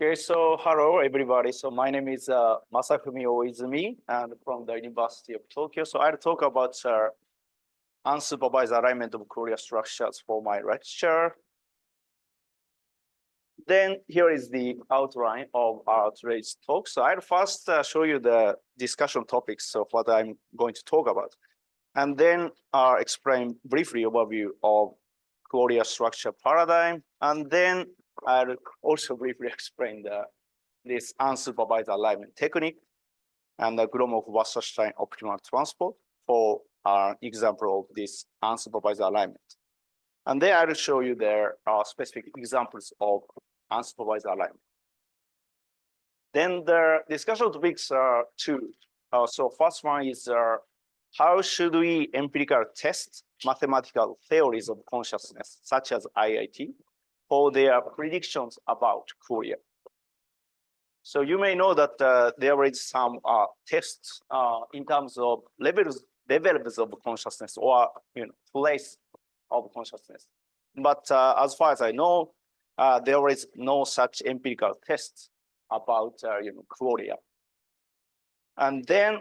Okay, so hello everybody. So my name is Masafumi Oizumi, and from the University of Tokyo. So I'll talk about unsupervised alignment of Qualia structures for my lecture. Then here is the outline of our today's talk. So I'll first show you the discussion topics of what I'm going to talk about, and then explain briefly overview of Qualia structure paradigm, and then I'll also briefly explain this unsupervised alignment technique and the Gromov-Wasserstein optimal transport for an example of this unsupervised alignment. And then I'll show you there are specific examples of unsupervised alignment. Then the discussion topics are two. So first one is how should we empirically test mathematical theories of consciousness, such as IIT, for their predictions about Qualia. So you may know that there is some tests in terms of levels of consciousness or place of consciousness. But as far as I know, there is no such empirical test about Qualia. And then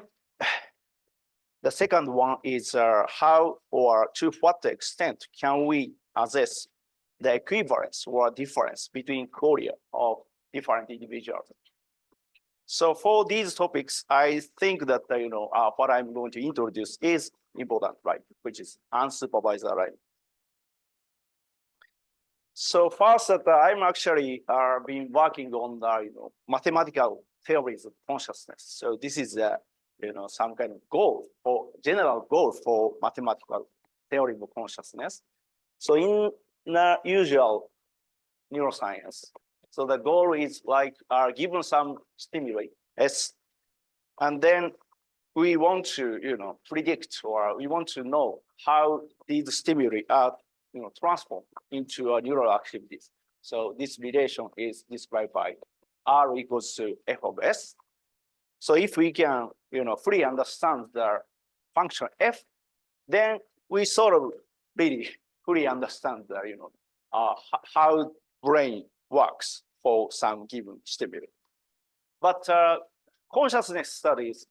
the second one is how or to what extent can we assess the equivalence or difference between Qualia of different individuals. So for these topics, I think that what I'm going to introduce is important, right? Which is unsupervised alignment. So first, that I'm actually been working on the mathematical theories of consciousness. So this is some kind of goal or general goal for mathematical theory of consciousness. So in the usual neuroscience, so the goal is like given some stimuli S, and then we want to predict, or we want to know how these stimuli are transformed into neural activities. So this relation is described by R equals to F of S. So if we can fully understand the function F, then we sort of really fully understand the how brain works for some given stimuli. But consciousness studies,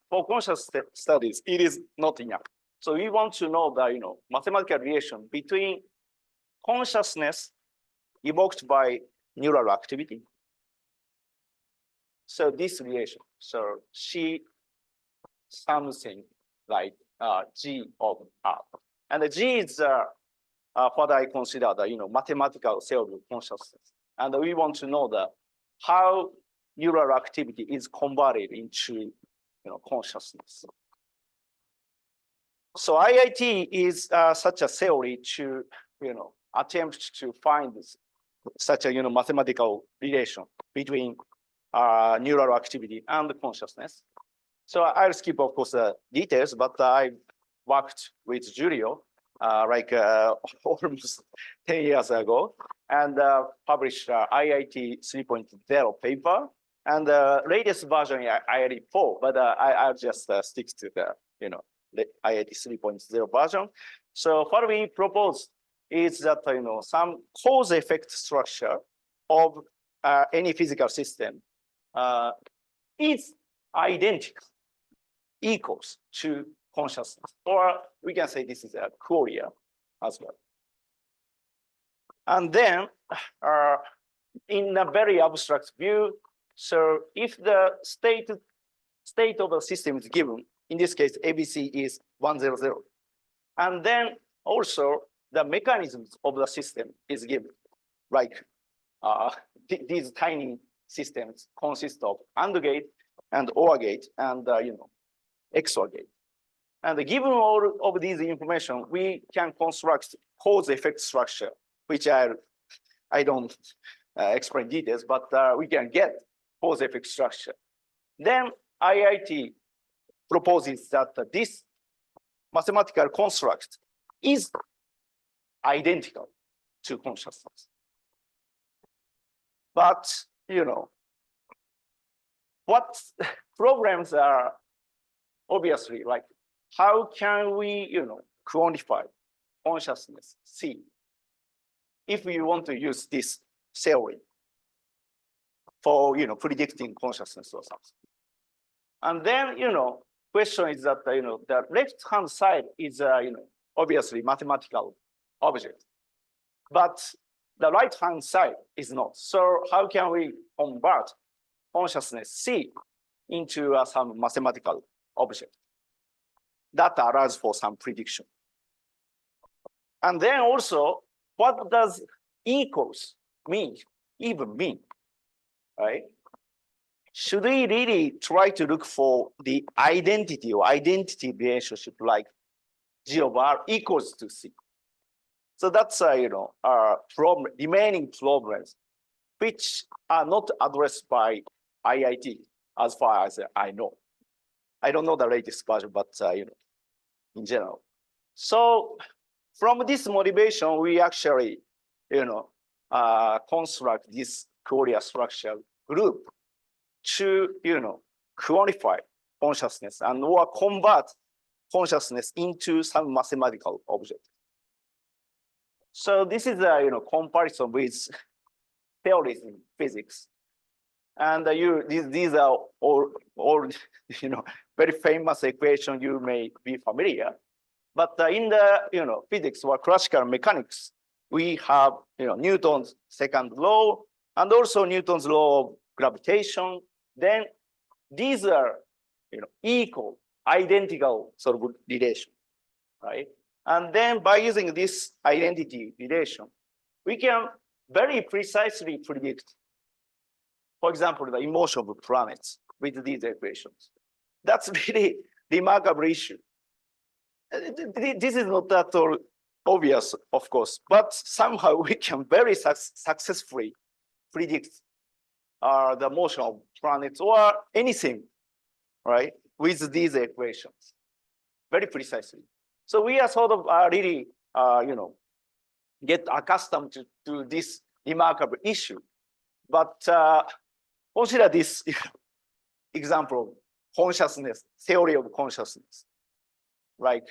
it is not enough. So we want to know the mathematical relation between consciousness evoked by neural activity. So this relation, so C something like G of R, and the G is what I consider the mathematical theory of consciousness, and we want to know how neural activity is converted into consciousness. So IIT is such a theory to attempt to find such a mathematical relation between neural activity and consciousness. So I'll skip, of course, the details, but I worked with Giulio almost 10 years ago, and published IIT 3.0 paper, and the latest version IIT 4, but I'll just stick to the IIT 3.0 version. So what we propose is that some cause-effect structure of any physical system is identical, equals to consciousness, or we can say this is a Qualia as well. And then in a very abstract view, so if the state of the system is given, in this case, ABC is 100, and then also the mechanisms of the system is given, like these tiny systems consist of AND gate and OR gate and XOR gate. And given all of these information, we can construct cause-effect structure, which I don't explain details, but we can get cause-effect structure. Then IIT proposes that this mathematical construct is identical to consciousness. But what problems are obviously like, how can we quantify consciousness C if we want to use this theory? for predicting consciousness or something. And then question is that the left-hand side is obviously mathematical object, but the right-hand side is not. So how can we convert consciousness C into some mathematical object that allows for some prediction? And then also, what does equals even mean, right? Should we really try to look for the identity or identity relationship like G of R equals to C? So that's our remaining problems, which are not addressed by IIT as far as I know. I don't know the latest version, but in general. So from this motivation, we actually construct this Qualia structure group to quantify consciousness and or convert consciousness into some mathematical object. So this is a comparison with theories in physics, and these are all very famous equations you may be familiar. But in the physics or classical mechanics, we have Newton's second law and also Newton's law of gravitation. Then these are equal, identical sort of relation, right? And then by using this identity relation, we can very precisely predict, for example, the motion of planets with these equations. That's really remarkable issue. This is not at all obvious, of course, but somehow we can very successfully predict the motion of planets or anything, right, with these equations very precisely. So we are sort of really, get accustomed to this remarkable issue. But consider this example of consciousness, theory of consciousness. Like,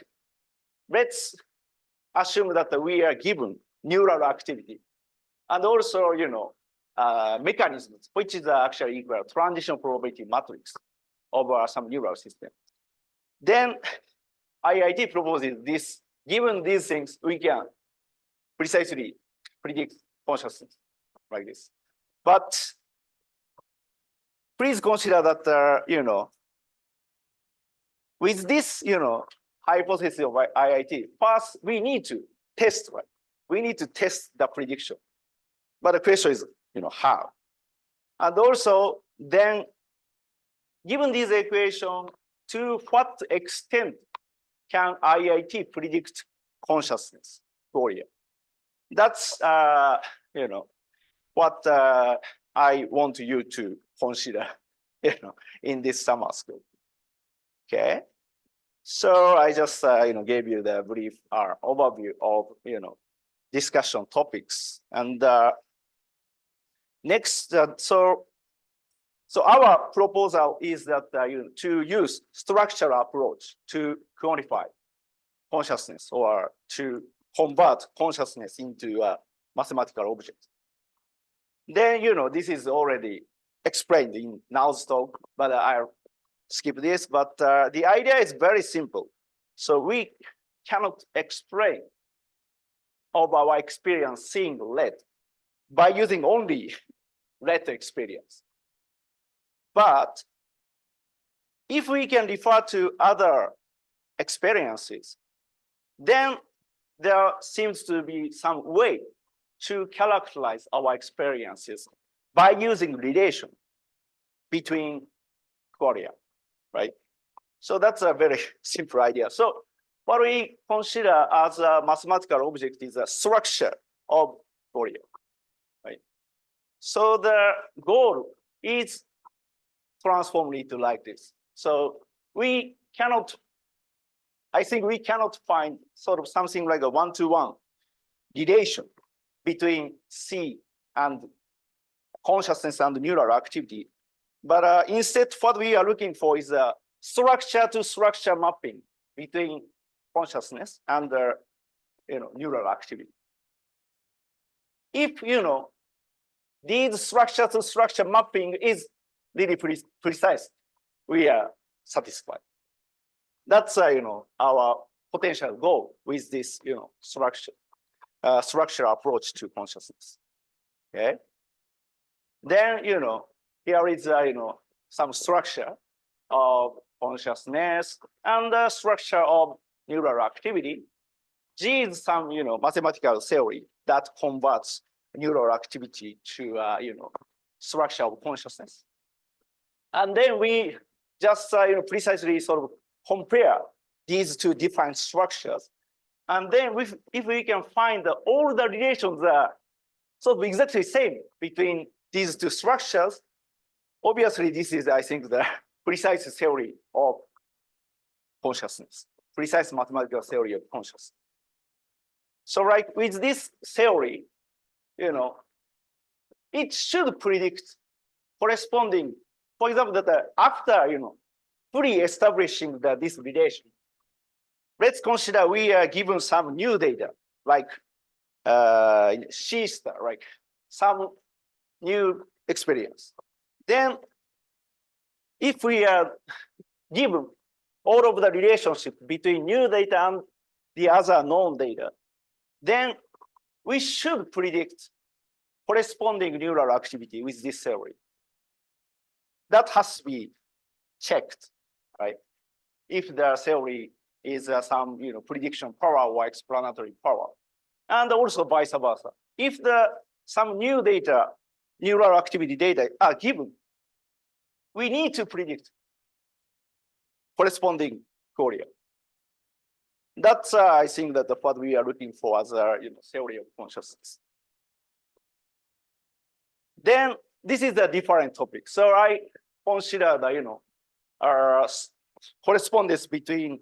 let's assume that we are given neural activity and also, mechanisms, which is actually equal transition probability matrix of some neural system. Then IIT proposes this, given these things, we can precisely predict consciousness like this. But please consider that, with this, hypothesis of IIT, first we need to test, right? We need to test the prediction. But the question is, how? And also, then, given this equation, to what extent can IIT predict consciousness, Qualia? That's, what I want you to consider, in this summer school. Okay. So I just, gave you the brief overview of, discussion topics. And next, so our proposal is that to use structural approach to quantify consciousness or to convert consciousness into a mathematical object. Then, this is already explained in Nao's talk, but I'll skip this. But the idea is very simple. So we cannot explain of our experience seeing red by using only red experience. But if we can refer to other experiences, then there seems to be some way to characterize our experiences by using relation between Qualia, right? So that's a very simple idea. So what we consider as a mathematical object is a structure of Qualia, right? So the goal is transform it to like this. So we cannot, I think we cannot find sort of something like a one-to-one relation between C and consciousness and neural activity. But instead, what we are looking for is a structure-to-structure mapping between consciousness and neural activity. If these structure to structure mapping is really precise, we are satisfied. That's our potential goal with this structural approach to consciousness. Okay. Then here is some structure of consciousness and the structure of neural activity. G is some mathematical theory that converts neural activity to structure of consciousness. And then we just precisely sort of compare these two different structures. And then if we can find all the relations are sort of exactly same between these two structures, obviously this is, I think, the precise theory of consciousness, precise mathematical theory of consciousness. So like with this theory, it should predict corresponding, for example, that after fully establishing this relation, let's consider we are given some new data, like C star, like some new experience. Then if we are given all of the relationship between new data and the other known data, then we should predict corresponding neural activity with this theory. That has to be checked, right? If the theory is some prediction power or explanatory power, and also vice versa. If some new data, neural activity data are given, we need to predict corresponding Qualia. That's I think that what we are looking for as a theory of consciousness. Then this is a different topic. So I consider the correspondence between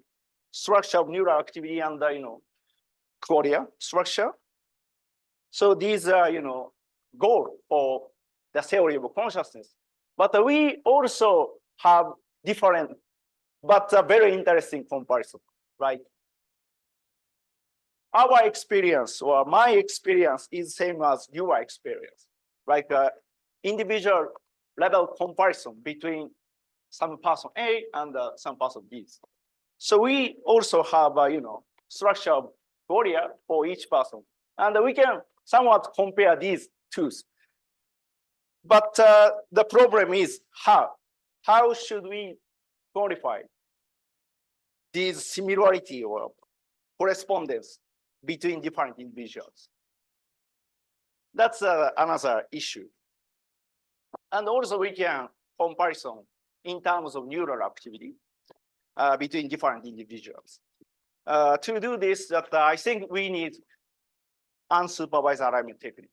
structure of neural activity and the Qualia structure. So these are goal for the theory of consciousness. But we also have different but very interesting comparison, right? Our experience or my experience is same as your experience, like individual level comparison between some person A and some person B. So we also have structure of Qualia for each person, and we can somewhat compare these two. But the problem is how should we quantify these similarity or correspondence between different individuals? That's another issue. And also we can comparison in terms of neural activity between different individuals. To do this, I think we need unsupervised alignment technique.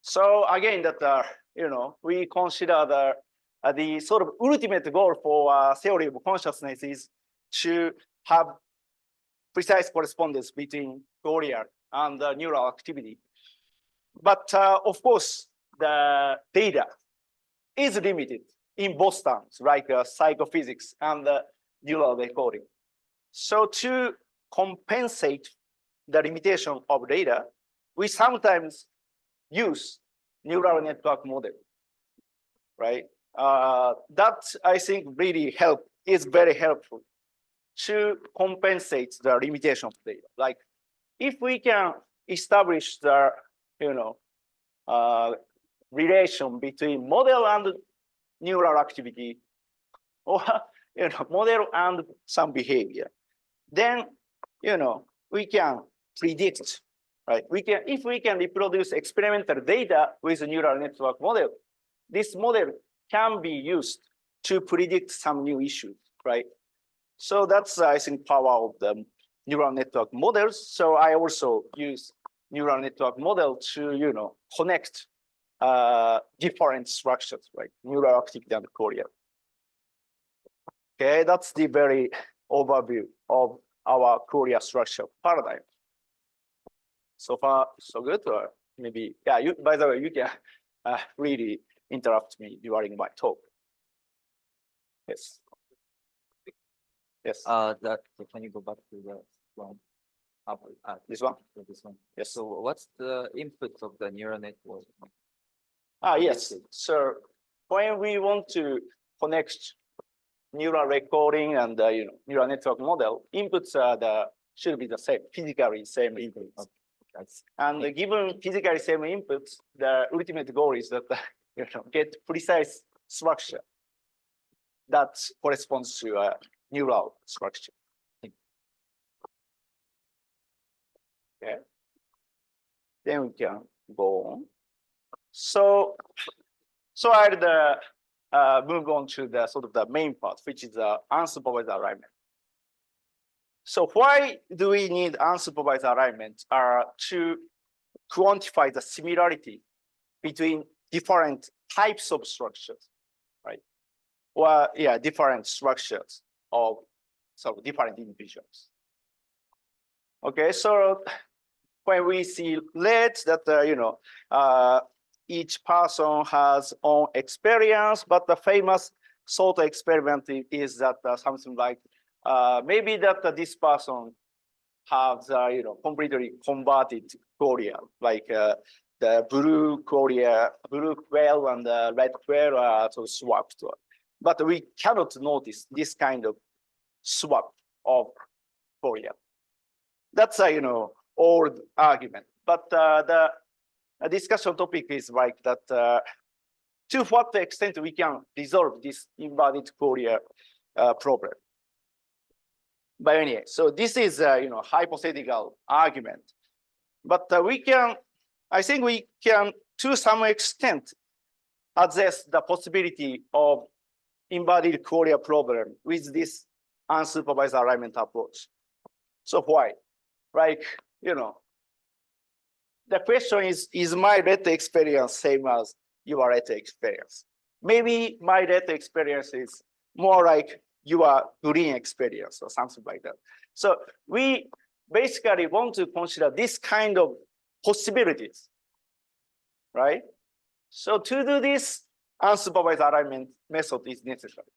So again, we consider the sort of ultimate goal for theory of consciousness is to have precise correspondence between Qualia and neural activity. But of course, the data is limited in both terms, like psychophysics and neural decoding. So to compensate the limitation of data, we sometimes use neural network model, right? That I think really is very helpful to compensate the limitation of data. Like if we can establish the relation between model and neural activity, or model and some behavior, then we can predict, right? If we can reproduce experimental data with a neural network model, this model can be used to predict some new issues, right? So that's I think power of the neural network models. So I also use neural network model to connect different structures, like neural activity and Qualia. Okay, that's the very overview of our Qualia structure paradigm. So far, so good. Or maybe, yeah. By the way, you can really interrupt me during my talk. Yes. Yes. Can you go back to the slide? This one? This one. Yes. So what's the input of the neural network? Yes. So when we want to connect neural recording and neural network model, inputs are should be the same, physically same inputs. And given physically same inputs, the ultimate goal is that get precise structure that corresponds to a neural structure. Okay. Then we can go on. So I'll move on to the sort of the main part, which is the unsupervised alignment. So why do we need unsupervised alignment? To quantify the similarity between different types of structures, right? Well, yeah, different structures of different individuals. Okay, so when we see let that each person has own experience, but the famous sort of experiment is that something like maybe that this person has completely converted Qualia, like the blue quail and the red quail are sort of swapped. But we cannot notice this kind of swap of Qualia. That's a old argument. But the discussion topic is like that. To what extent we can resolve this inverted Qualia problem? But anyway, so this is a hypothetical argument, but I think we can to some extent address the possibility of inverted Qualia problem with this unsupervised alignment approach. So why? Like the question is my red experience same as your red experience? Maybe my red experience is more like your green experience or something like that. So we basically want to consider this kind of possibilities, right? So to do this, unsupervised alignment method is necessary.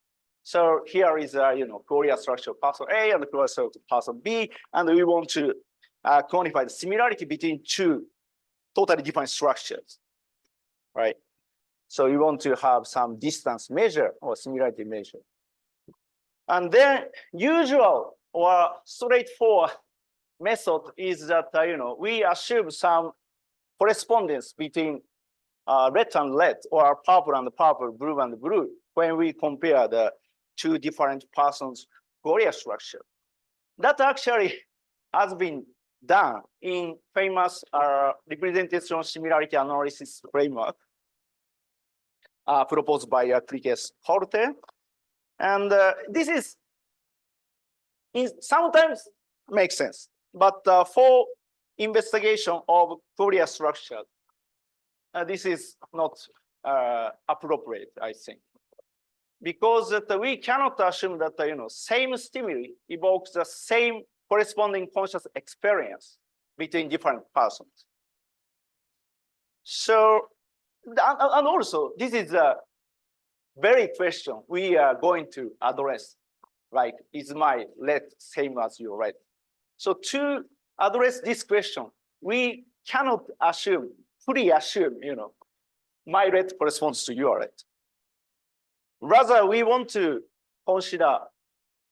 So here is Qualia structure of person A and the Qualia structure of person B, and we want to quantify the similarity between two totally different structures, right? So we want to have some distance measure or similarity measure. And then usual or straightforward method is that we assume some correspondence between red and red or purple and purple, blue and blue when we compare the two different persons' Qualia structure. That actually has been done in famous representation similarity analysis framework proposed by Kota. And this is sometimes makes sense, but for investigation of Qualia structure, this is not appropriate, I think, because we cannot assume that same stimuli evokes the same corresponding conscious experience between different persons. So, and also this is a very question we are going to address, like, is my red same as your red? So to address this question, we cannot fully assume, my red corresponds to your red. Rather, we want to consider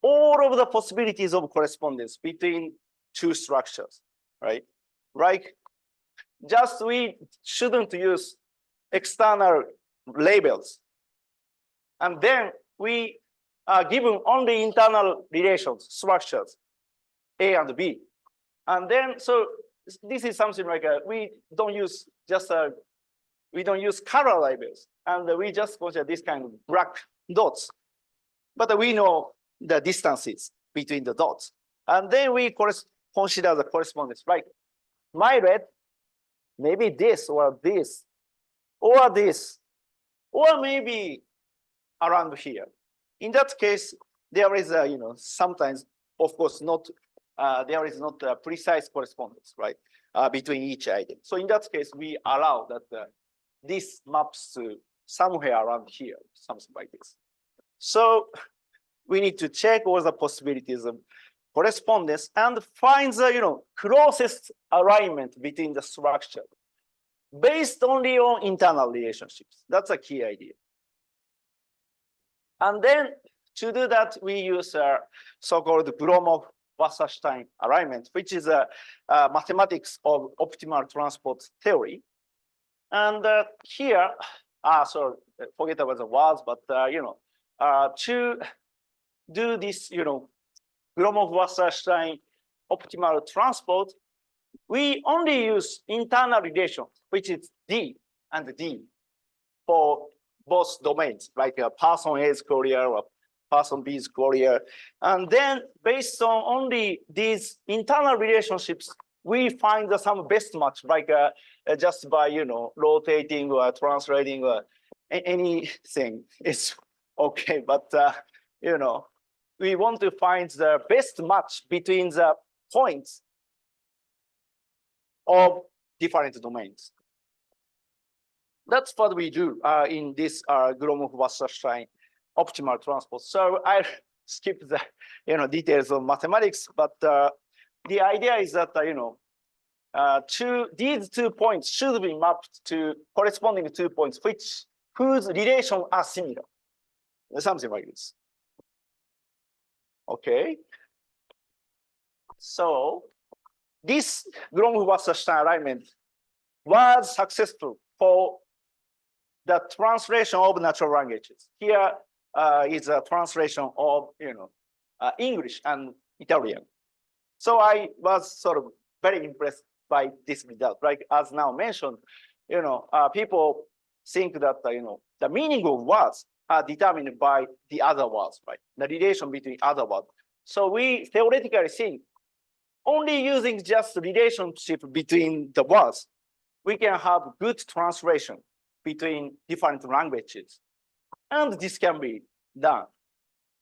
all of the possibilities of correspondence between two structures, right? Like, just we shouldn't use external labels. And then we are given only internal relations, structures, A and B. And then, so this is something like we don't use color labels, and we just consider this kind of black dots. But we know the distances between the dots. And then we consider the correspondence, like my red, maybe this, or this, or this, or maybe around here. In that case, there is a, sometimes, of course, there is not a precise correspondence, right, between each item. So in that case, we allow that this maps to somewhere around here, something like this. So we need to check all the possibilities of correspondence and finds the closest alignment between the structure based only on internal relationships. That's a key idea. And then to do that, we use a so-called Gromov-Wasserstein alignment, which is a mathematics of optimal transport theory. And here, so forget about the words, but to do this, Gromov-Wasserstein optimal transport, we only use internal relations, which is D and D for both domains, like person A's Qualia or person B's Qualia. And then based on only these internal relationships, we find some best match, like just by rotating or translating or anything. It's okay, but we want to find the best match between the points of different domains. That's what we do in this Gromov-Wasserstein optimal transport. So I skip the details of mathematics, but the idea is that these 2 points should be mapped to corresponding 2 points whose relations are similar, something like this. Okay. So this Gromov-Wasserstein alignment was successful for the translation of natural languages. Here is a translation of English and Italian. So I was sort of very impressed by this result. Like as now mentioned, people think that the meaning of words are determined by the other words, right? The relation between other words. So we theoretically think only using just the relationship between the words, we can have good translation between different languages. And this can be done.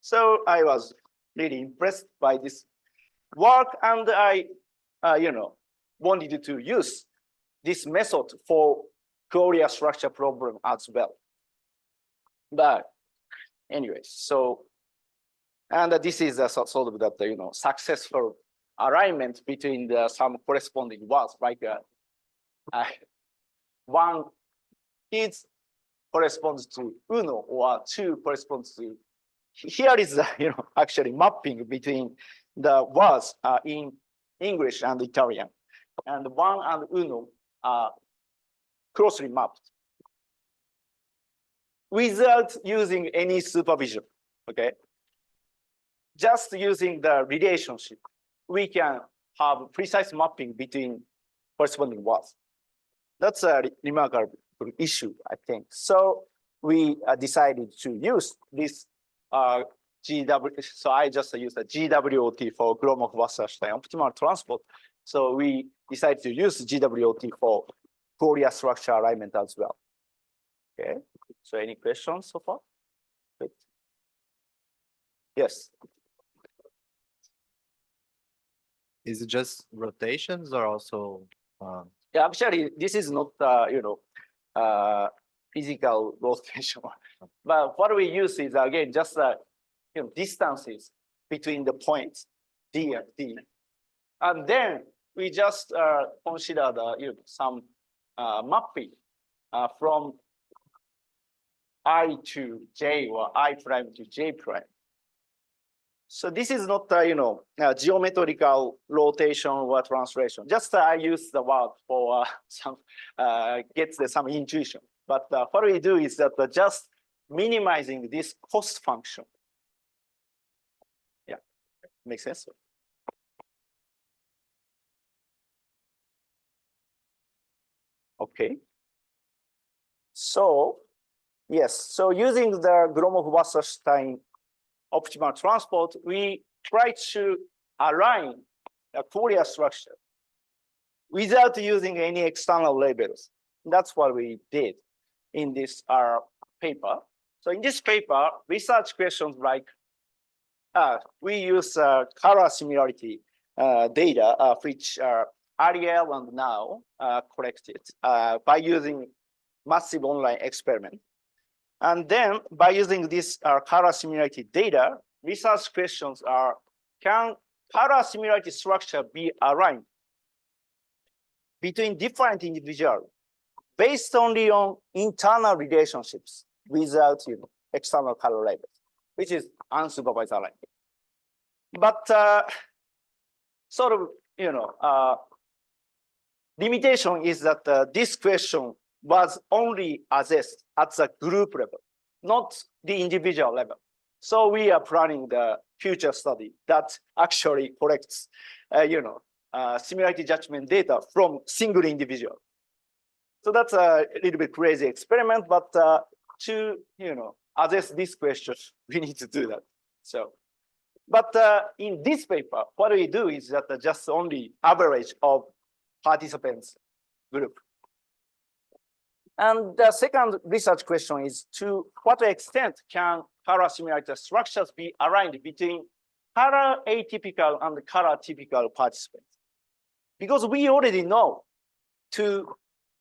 So I was really impressed by this work, and I wanted to use this method for Qualia structure problem as well. But anyways, so, and this is a sort of that successful alignment between some corresponding words, like one is corresponds to uno, or two corresponds to. Here is actually mapping between the words in English and Italian, and one and uno are closely mapped without using any supervision. Okay, just using the relationship, we can have precise mapping between corresponding words. That's a remarkable issue, I think. So we decided to use this GW. So I just used a GWOT for Gromov-Wasserstein optimal transport. So we decided to use GWOT for Qualia structure alignment as well. Okay. So any questions so far? Good. Yes. Is it just rotations or also? Yeah, actually, this is not physical rotation, but what we use is again just distances between the points D and D, and then we just consider some mapping from I to J or I prime to J prime. So this is not geometrical rotation or translation. Just I use the word for some get some intuition. But what we do is that just minimizing this cost function. Yeah, makes sense. Okay. So yes, so using the Gromov-Wasserstein optimal transport, we try to align a Qualia structure without using any external labels. That's what we did in this paper. So in this paper, research questions like we use color similarity data, which Ariel and now collected by using massive online experiment. And then by using this color similarity data, research questions are, can color similarity structure be aligned between different individuals based only on internal relationships without external color labels, which is unsupervised alignment. But sort of limitation is that this question was only assessed at the group level, not the individual level. So we are planning the future study that actually collects, similarity judgment data from single individual. So that's a little bit crazy experiment, but to assess this question, we need to do that. So, but in this paper, what we do is that just only average of participants group. And the second research question is, to what extent can color similarity structures be aligned between color atypical and color typical participants? Because we already know color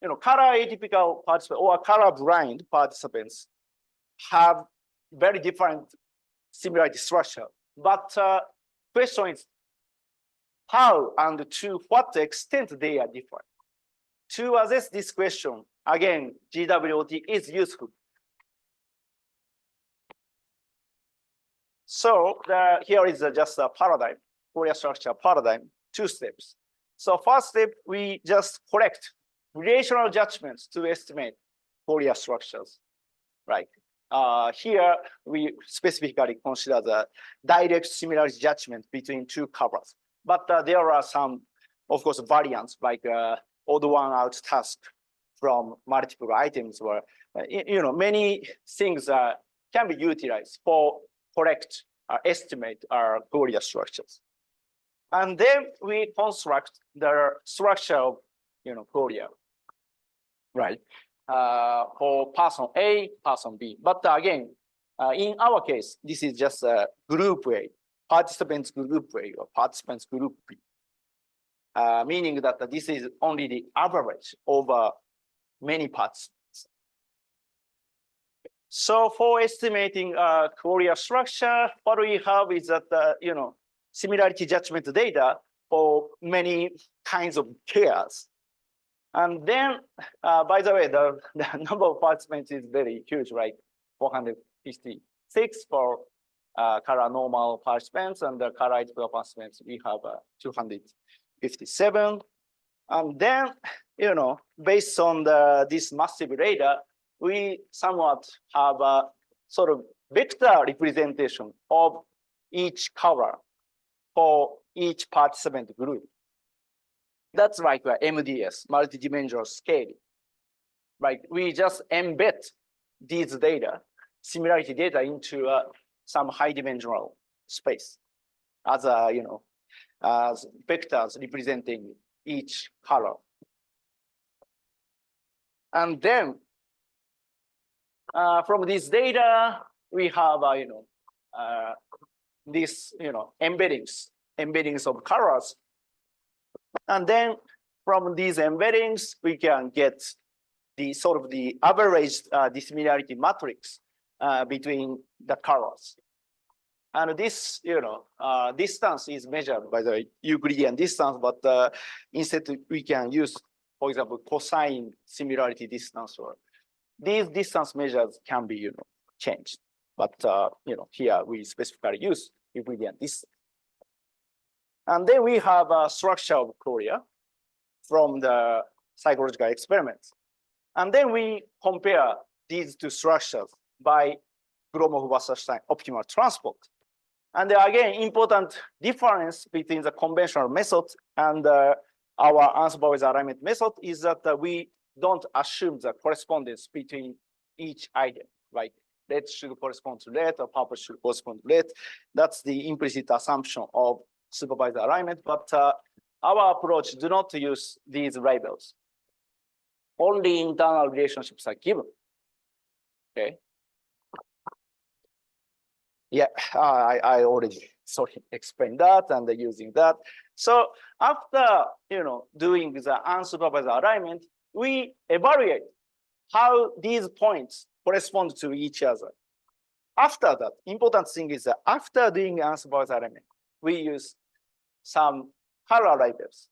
atypical participants or color blind participants have very different similarity structure. But question is how and to what extent they are different. To assess this question, again, GWOT is useful. So here is just a paradigm, Qualia structure paradigm, 2 steps. So first step, we just collect relational judgments to estimate Qualia structures, right? Here, we specifically consider the direct similarity judgment between 2 colors. But there are some, of course, variants like odd one out task from multiple items where, many things can be utilized for correct estimate our Qualia structures. And then we construct the structure of, Qualia, right? For person A, person B. But again, in our case, this is just a group A, participants group A or participants group B, meaning that this is only the average over many participants. So for estimating Qualia structure, what we have is that similarity judgment data for many kinds of pairs. And then, by the way, the number of participants is very huge, right? 456 for color normal participants, and the color atypical participants, we have 257. And then, based on this massive data, we somewhat have a sort of vector representation of each color for each participant group. That's like MDS, multidimensional scaling. Right? We just embed these data, similarity data, into some high dimensional space as as vectors representing each color. And then from this data, we have these embeddings of colors. And then from these embeddings, we can get the sort of the average dissimilarity matrix between the colors. And this, distance is measured by the Euclidean distance, but instead we can use, for example, cosine similarity distance, or these distance measures can be, changed. But here we specifically use Euclidean distance. And then we have a structure of Qualia from the psychological experiments. And then we compare these 2 structures by Gromov-Wasserstein optimal transport. And again, important difference between the conventional method and our unsupervised alignment method is that we don't assume the correspondence between each item, right? Red should correspond to red, or purple should correspond to red. That's the implicit assumption of supervised alignment, but our approach do not use these labels. Only internal relationships are given. Okay. Yeah, I already explained that and using that. So after doing the unsupervised alignment, we evaluate how these points correspond to each other. After that, important thing is that after doing unsupervised alignment, we use some color labels.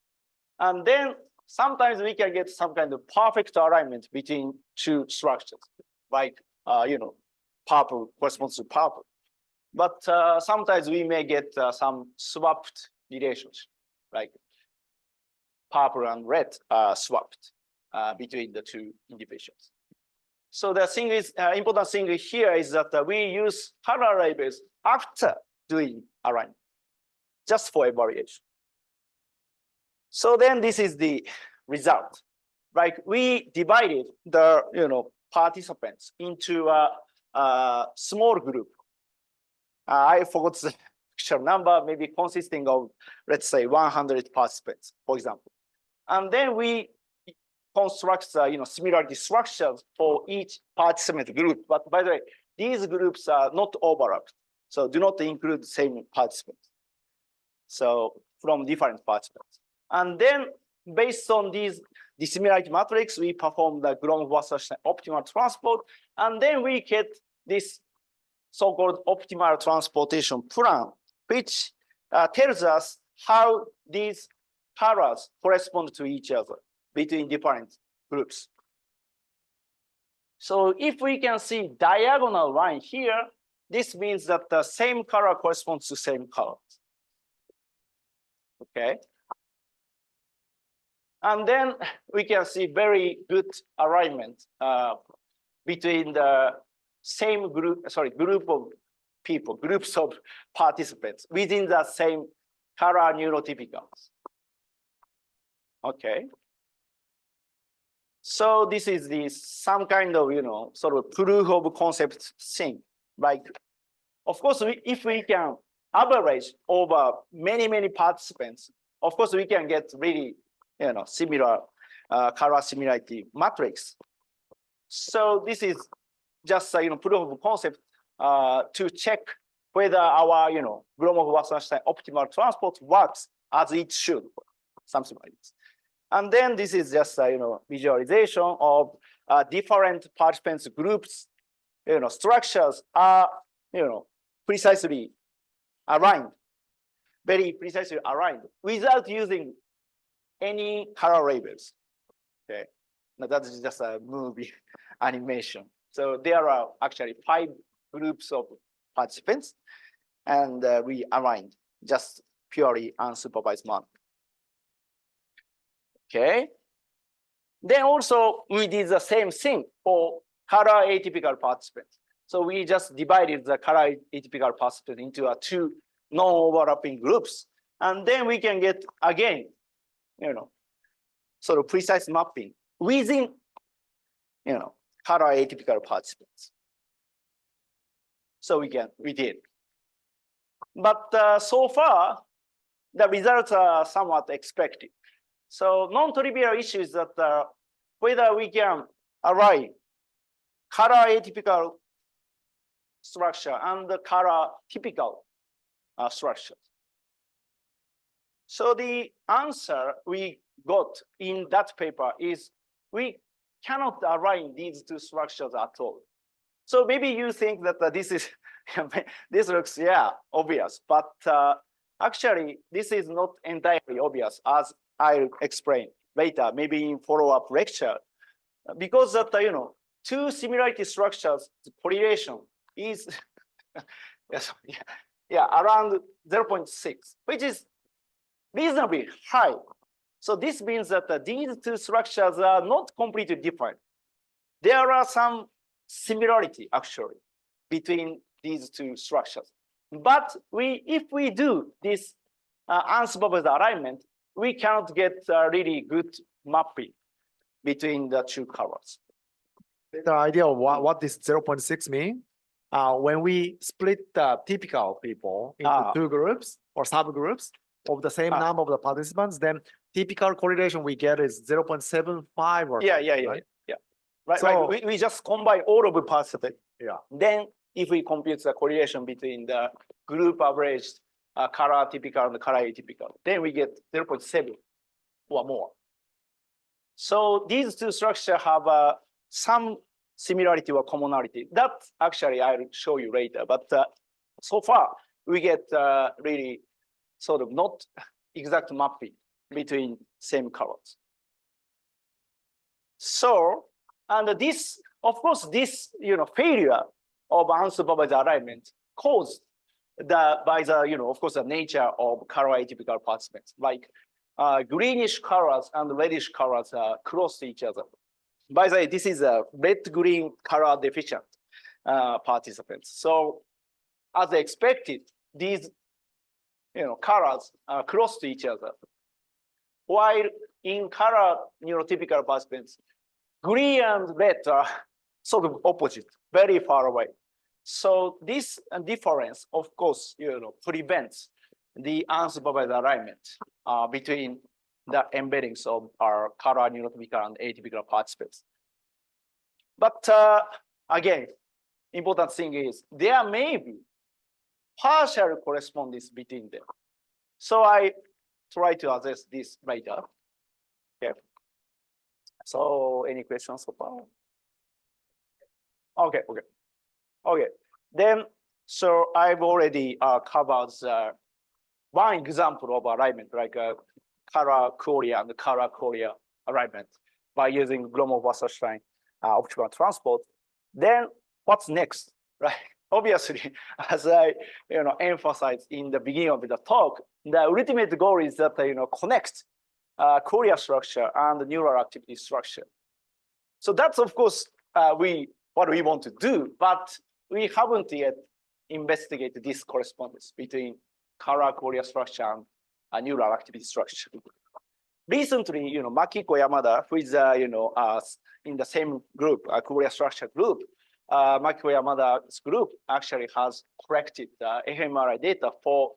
And then sometimes we can get some kind of perfect alignment between two structures, like, purple corresponds to purple. But sometimes we may get some swapped relationship, like purple and red are swapped between the two individuals. So the thing is, important thing here is that we use color labels after doing alignment, just for evaluation. So then this is the result. Like we divided the participants into a small group. I forgot the actual number, maybe consisting of, let's say, 100 participants, for example. And then we construct similarity structures for each participant group. But by the way, these groups are not overlapped, so do not include the same participants. So from different participants. And then based on these dissimilarity matrix, we perform the Gromov-Wasserstein optimal transport, and then we get this so-called optimal transportation plan, which tells us how these colors correspond to each other between different groups. So if we can see diagonal line here, this means that the same color corresponds to same colors. Okay. And then we can see very good alignment between the same group of people, groups of participants within the same color neurotypicals. Okay. So this is some kind of, sort of proof of concept thing. Like, of course, if we can average over many participants, of course, we can get really, similar color similarity matrix. So this is just proof of concept to check whether our Gromov-Wasserstein optimal transport works as it should, something like this. And then this is just visualization of different participants groups. Structures are precisely aligned, very precisely aligned, without using any color labels. Okay, now that is just a movie animation. So there are actually 5 groups of participants, and we aligned just purely unsupervised manner. Okay. Then also we did the same thing for color atypical participants. So we just divided the color atypical participants into 2 non-overlapping groups, and then we can get again, sort of precise mapping within, color atypical participants. So we did. But so far, the results are somewhat expected. So non-trivial issue is that whether we can align color atypical structure and the color typical structures. So the answer we got in that paper is we cannot align these 2 structures at all. So maybe you think that this is this looks obvious, but actually this is not entirely obvious, as I'll explain later, maybe in follow-up lecture, because that 2 similarity structures correlation is around 0.6, which is reasonably high. So this means that these 2 structures are not completely different. There are some similarity actually between these 2 structures. But if we do this unsupervised alignment, we cannot get really good mapping between the 2 colors. The idea of what this 0.6 mean? When we split the typical people into 2 groups or subgroups of the same number of the participants, then typical correlation we get is 0.75 or right? Right. So, we just combine all of the participants. Yeah. Then if we compute the correlation between the group averaged color typical and the color atypical, then we get 0.7 or more. So these 2 structures have some similarity or commonality. That actually I'll show you later. But so far we get really sort of not exact mapping between same colors. So, and this, of course, this failure of unsupervised alignment caused by the of course the nature of color atypical participants, like greenish colors and reddish colors are close to each other. By the way, this is a red-green color deficient participants. So, as expected, these colors are close to each other. While in color neurotypical participants, green and red are sort of opposite, very far away. So this difference, of course, prevents the unsupervised alignment between the embeddings of our color neurotypical and atypical participants. But again, important thing is there may be partial correspondence between them. So I try to address this later. Okay. So any questions so far? Okay. Then, so I've already covered one example of alignment, like color Qualia and color Qualia alignment by using Gromov-Wasserstein optimal transport. Then what's next, right? Obviously, as I emphasized in the beginning of the talk, the ultimate goal is that connect Qualia structure and the neural activity structure. So that's of course what we want to do, but we haven't yet investigated this correspondence between color Qualia structure and neural activity structure. Recently, Makiko Yamada, who is in the same group, Qualia structure group, Makiko Yamada's group actually has collected fMRI data for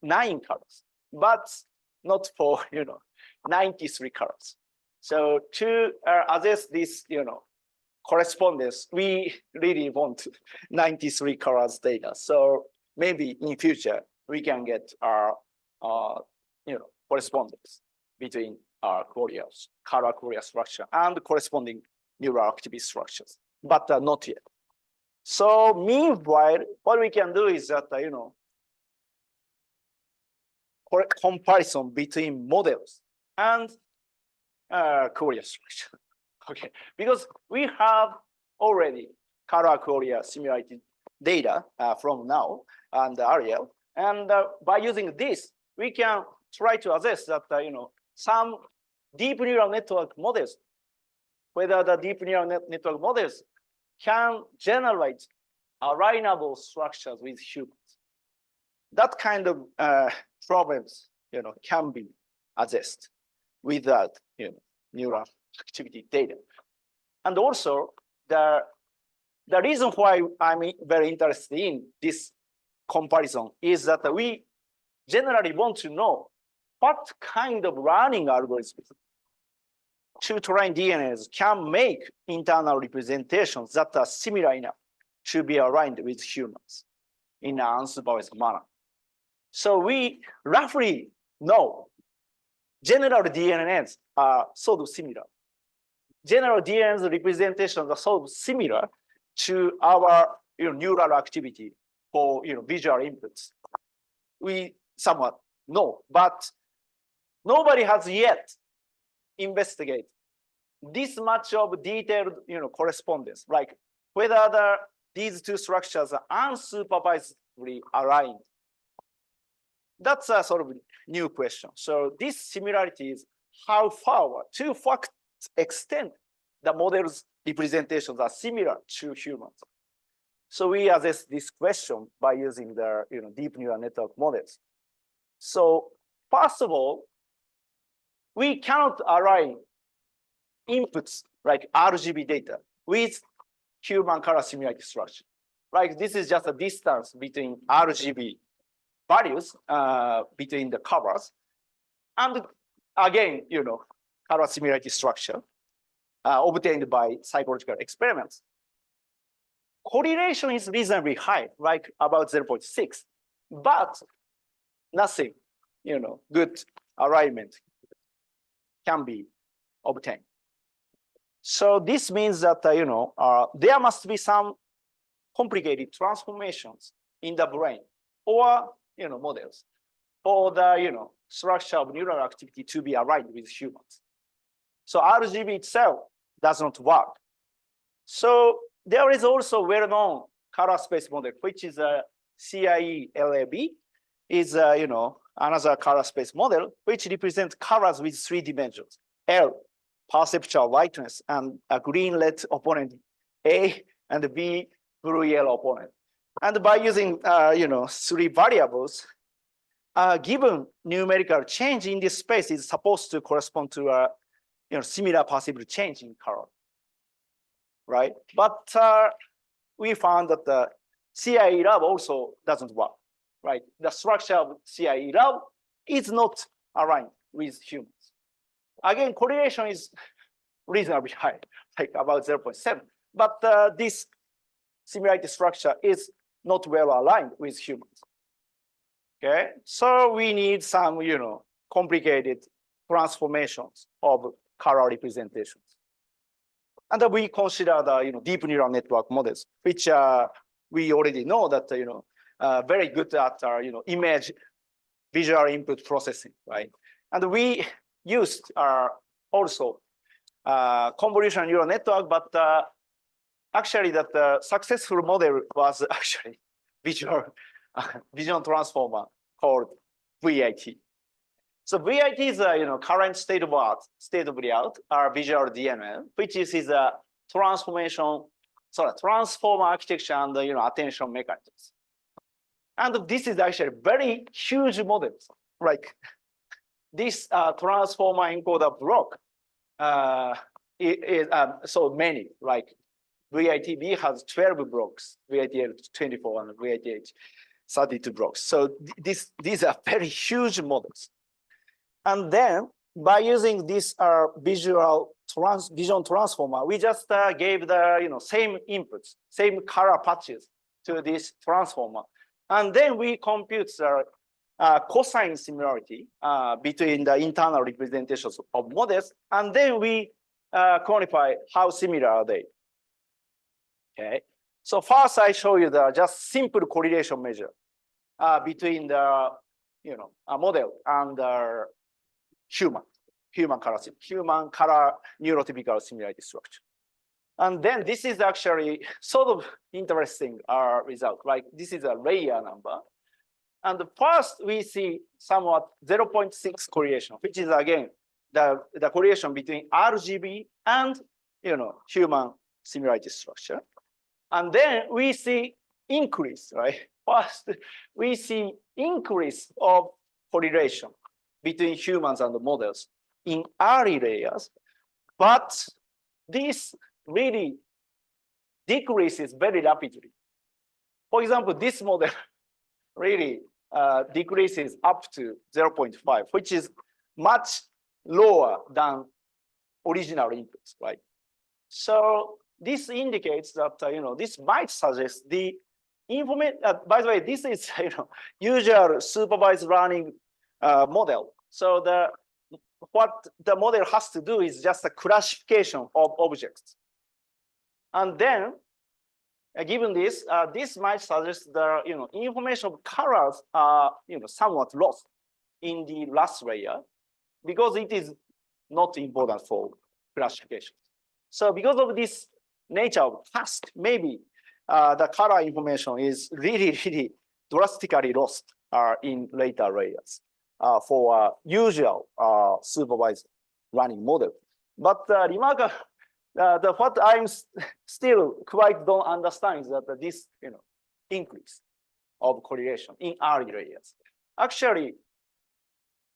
9 colors, but not for 93 colors. So to assess this correspondence, we really want 93 colors data. So maybe in future we can get our correspondence between our color Qualia structure and corresponding neural activity structures, but not yet. So meanwhile, what we can do is that comparison between models and Qualia structure. Okay, because we have already color Qualia similarity data from now and Ariel, and by using this, we can try to assess that some deep neural network models, whether the deep neural network models can generate alignable structures with humans. That kind of problems can be assessed with that neural activity data. And also the reason why I'm very interested in this comparison is that we generally want to know what kind of learning algorithms to train DNAs can make internal representations that are similar enough to be aligned with humans in an unsupervised manner. So we roughly know general DNAs are sort of similar. General DNA's representations are sort of similar to our neural activity for visual inputs. We somewhat know, but nobody has yet investigated this much of detailed correspondence, like whether these two structures are unsupervisedly aligned. That's a sort of new question. So this similarity is how far, to what extent the model's representations are similar to humans. So we assess this question by using the deep neural network models. So first of all, we cannot align inputs like RGB data with human color similarity structure. Like this is just a distance between RGB values between the colors, and again, color similarity structure obtained by psychological experiments. Correlation is reasonably high, like about 0.6, but nothing, good alignment can be obtained. So this means that there must be some complicated transformations in the brain or models for the structure of neural activity to be aligned with humans. So RGB itself does not work. So there is also well-known color space model, which is a CIE-LAB, is another color space model which represents colors with 3 dimensions: L, perceptual whiteness, and a green-red opponent, A, and B, blue-yellow opponent. And by using 3 variables, given numerical change in this space is supposed to correspond to a similar possible change in color, right? But we found that the CIE-LAB also doesn't work, right? The structure of CIE-LAB is not aligned with humans. Again, correlation is reasonably high, like about 0.7. But this similarity structure is not well aligned with humans. Okay, so we need some, complicated transformations of color representations. And then we consider the, deep neural network models, which we already know that, very good at, image visual input processing, right? And we used also convolutional neural network, but actually that successful model was actually vision transformer called VIT. So VIT is a current state of the art, our visual DNN, which is a transformer architecture and attention mechanisms. And this is actually very huge models. Like this transformer encoder block is so many. Like VIT-B has 12 blocks, VIT-L 24, and VIT-H 32 blocks. So these are very huge models. And then by using this vision transformer, we just gave the same inputs, same color patches to this transformer, and then we compute the cosine similarity between the internal representations of models, and then we quantify how similar are they. Okay, so first I show you the just simple correlation measure between the a model and the human color neurotypical similarity structure. And then this is actually sort of interesting result, right? This is a layer number. And first we see somewhat 0.6 correlation, which is again the correlation between RGB and human similarity structure. And then we see increase, right? First, we see increase of correlation between humans and the models in early layers, but this really decreases very rapidly. For example, this model really decreases up to 0.5, which is much lower than original inputs, right? So this indicates that this might suggest the information. By the way, this is usual supervised learning model. So what the model has to do is just a classification of objects, and then given this, this might suggest the information of colors are somewhat lost in the last layer because it is not important for classification. So because of this nature of task, maybe the color information is really drastically lost in later layers for usual supervised learning model. But remarkable, what I'm still quite don't understand is that this increase of correlation in early layers. Actually,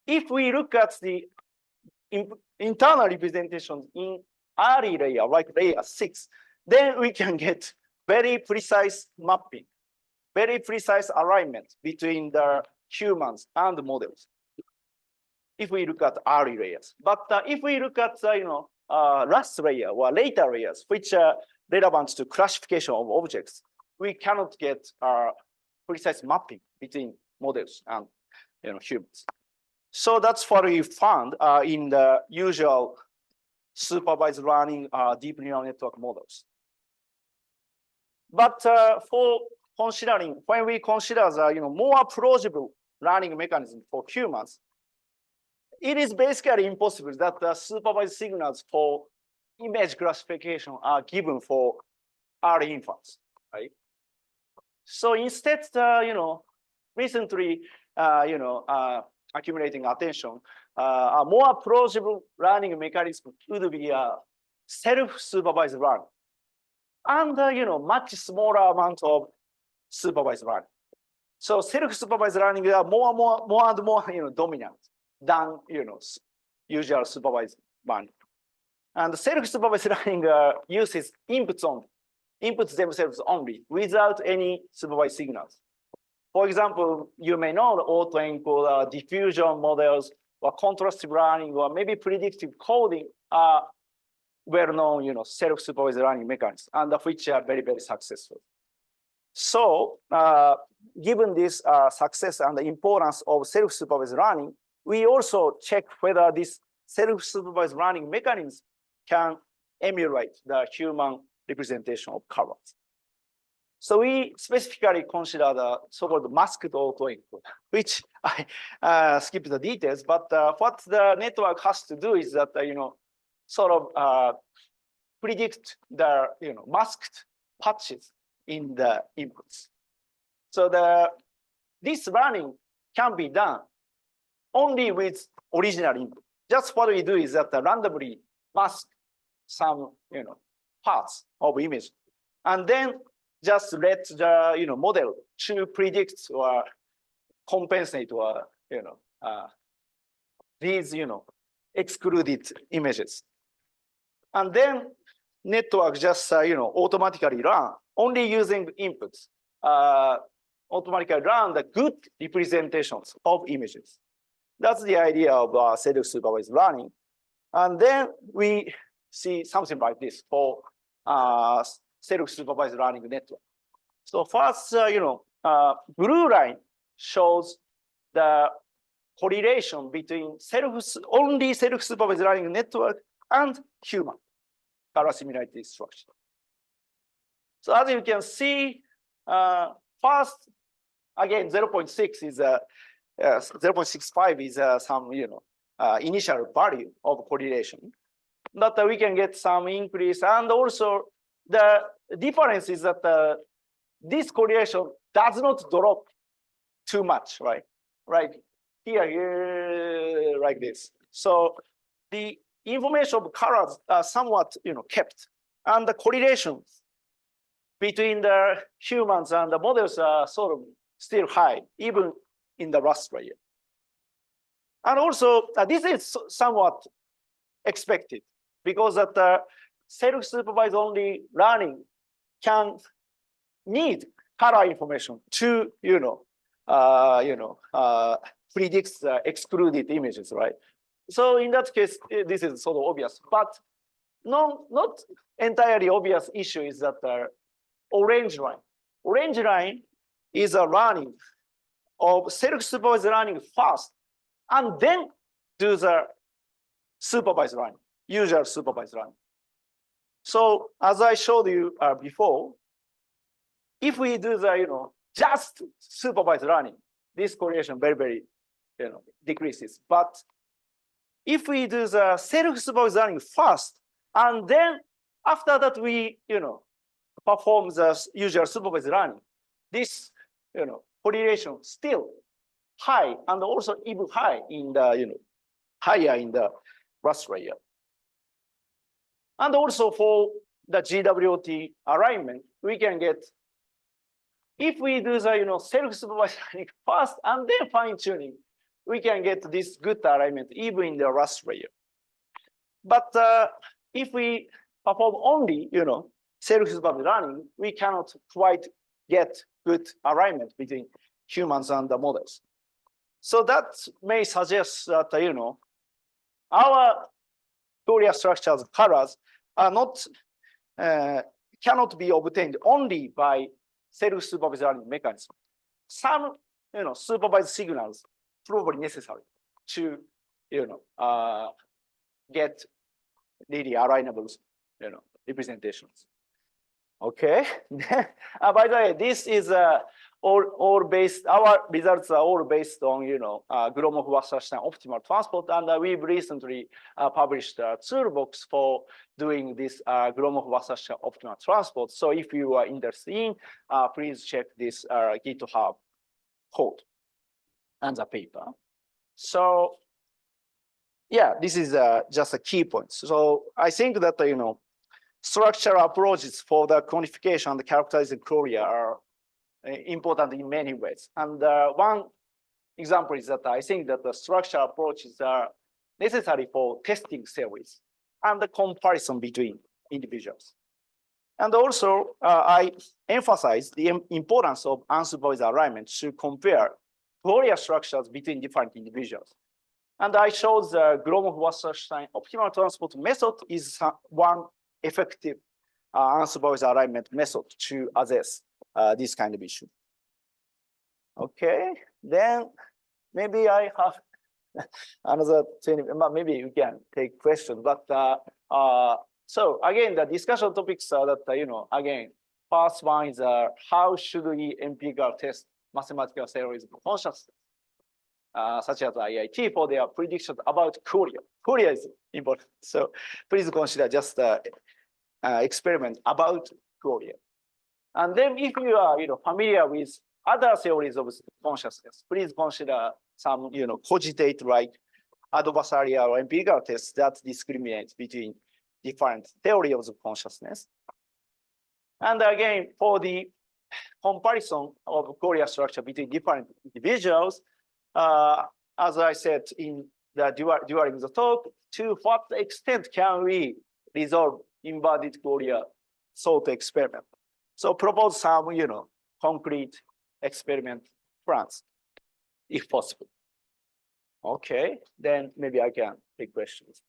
if we look at the internal representations in early layer, like layer 6, then we can get very precise mapping, very precise alignment between the humans and the models, if we look at early layers. But if we look at last layer or later layers, which are relevant to classification of objects, we cannot get precise mapping between models and humans. So that's what we found in the usual supervised learning deep neural network models. But for considering, when we consider the more plausible learning mechanism for humans, it is basically impossible that the supervised signals for image classification are given for early infants, right? So instead, recently, accumulating attention, a more plausible learning mechanism would be a self-supervised learning, and much smaller amount of supervised learning. So self-supervised learning are more and more dominant than usual supervised learning. And self-supervised learning uses inputs themselves only without any supervised signals. For example, you may know the autoencoder, diffusion models, or contrastive learning, or maybe predictive coding are well-known, self-supervised learning mechanisms, and of which are very, very successful. So, given this success and the importance of self-supervised learning, we also check whether this self-supervised learning mechanism can emulate the human representation of colors. So we specifically consider the so-called masked autoencoder, which I skipped the details, but what the network has to do is that, sort of predict the, masked patches in the inputs. So this learning can be done only with original input. Just what we do is that randomly mask some, parts of image, and then just let the model to predict or compensate or these excluded images, and then network just automatically run only using inputs, automatically run the good representations of images. That's the idea of self-supervised learning, and then we see something like this for self-supervised learning network. So first, blue line shows the correlation between only self-supervised learning network and human color similarity structure. So as you can see, first, again, 0.6 is 0.65 is some initial value of correlation, but we can get some increase, and also the difference is that this correlation does not drop too much, right? Right here, like this. So the information of colors are somewhat kept, and the correlations between the humans and the models are sort of still high, even in the last layer. And also, this is somewhat expected, because that self-supervised only learning can need color information to predict the excluded images, right? So in that case, this is sort of obvious, but not entirely obvious issue is that orange line is a learning of self-supervised learning first, and then do the supervised learning, usual supervised learning. So as I showed you before, if we do the just supervised learning, this correlation very decreases. But if we do the self-supervised learning first, and then after that we perform the usual supervised learning, this correlation still high, and also even high in the higher in the last layer. And also for the GWT alignment, we can get, if we do the self-supervised learning first and then fine-tuning, we can get this good alignment even in the last layer. But if we perform only self-supervised learning, we cannot quite get good alignment between humans and the models. So that may suggest that our Qualia structures colors are not cannot be obtained only by self-supervised learning mechanism. Some supervised signals probably necessary to get really alignable representations. Okay. By the way, this is all based, our results are all based on, Gromov-Wasserstein optimal transport. And we've recently published a toolbox for doing this Gromov-Wasserstein optimal transport. So if you are interested in, please check this GitHub code and the paper. So yeah, this is just a key point. So I think that, structural approaches for the quantification and the characterizing Qualia are important in many ways. And one example is that I think that the structural approaches are necessary for testing theories and the comparison between individuals. And also, I emphasize the importance of unsupervised alignment to compare Qualia structures between different individuals. And I showed the Gromov-Wasserstein optimal transport method is one effective unsupervised alignment method to assess this kind of issue. Okay, then maybe I have another 20, maybe we can take questions. But so again, the discussion topics are that, again, first one is how should we empirical test mathematical theories of consciousness, such as IIT for their predictions about Qualia. Qualia is important. So please consider just experiment about Qualia. And then if you are familiar with other theories of consciousness, please consider some cogitate like adversarial or empirical tests that discriminate between different theories of consciousness. And again, for the comparison of Qualia structure between different individuals, as I said in the during the talk, to what extent can we resolve inverted Qualia thought experiment? So propose some, concrete experiment plans, if possible. Okay, then maybe I can take questions.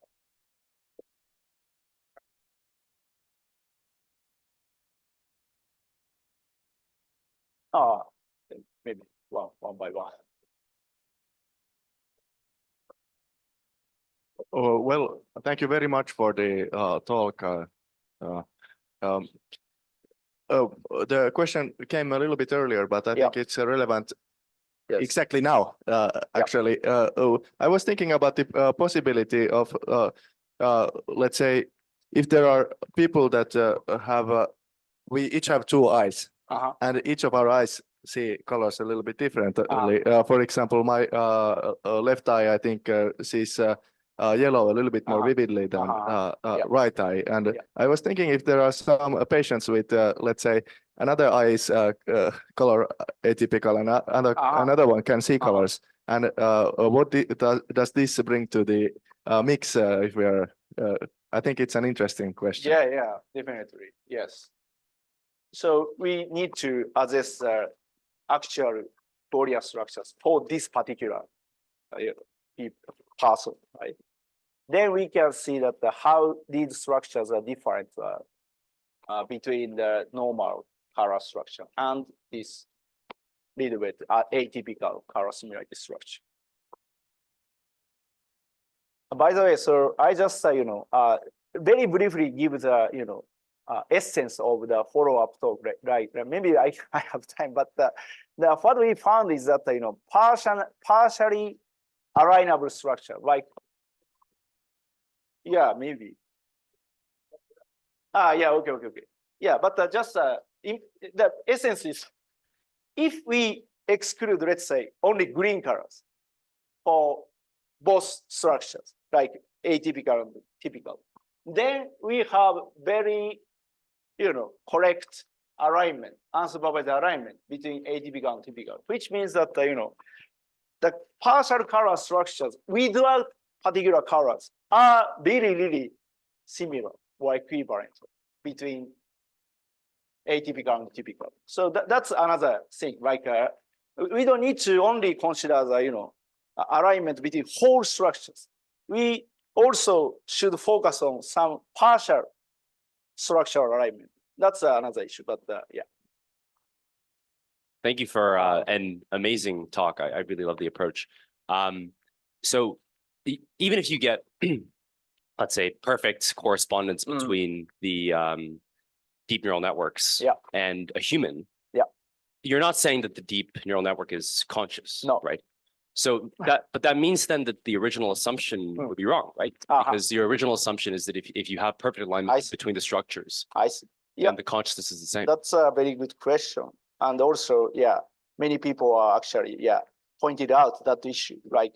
Maybe one by one. Well, thank you very much for the talk. The question came a little bit earlier, but I think it's relevant exactly now, actually. I was thinking about the possibility of, let's say, if there are people that we each have two eyes, and each of our eyes see colors a little bit differently. For example, my left eye, I think, sees yellow a little bit more vividly than right eye. And I was thinking if there are some patients with, let's say, another eye's color atypical and another one can see colors. And what does this bring to the mix if we are, I think it's an interesting question. Yeah, definitely, yes. So we need to assess actual Qualia structures for this particular person, right? Then we can see that how these structures are different between the normal color structure and this little bit atypical color similarity structure. By the way, so I just very briefly give the essence of the follow-up talk, right? Maybe I have time, but what we found is that partially alignable structure, like maybe. Okay. Yeah, but just the essence is, if we exclude, let's say, only green colors for both structures, like atypical and typical, then we have very, correct alignment, unsupervised alignment between atypical and typical, which means that, the partial color structures without particular colors are really, really similar or equivalent between atypical and typical. So that's another thing. Like we don't need to only consider the alignment between whole structures. We also should focus on some partial structural alignment. That's another issue, but yeah. Thank you for an amazing talk. I really love the approach. So even if you get, let's say, perfect correspondence between the deep neural networks and a human, you're not saying that the deep neural network is conscious, No. right? So but that means then that the original assumption would be wrong, right? Because your original assumption is that if you have perfect alignment between the structures, I see. Yeah. then the consciousness is the same. That's a very good question. And also, yeah, many people are actually, pointed out that issue. Like,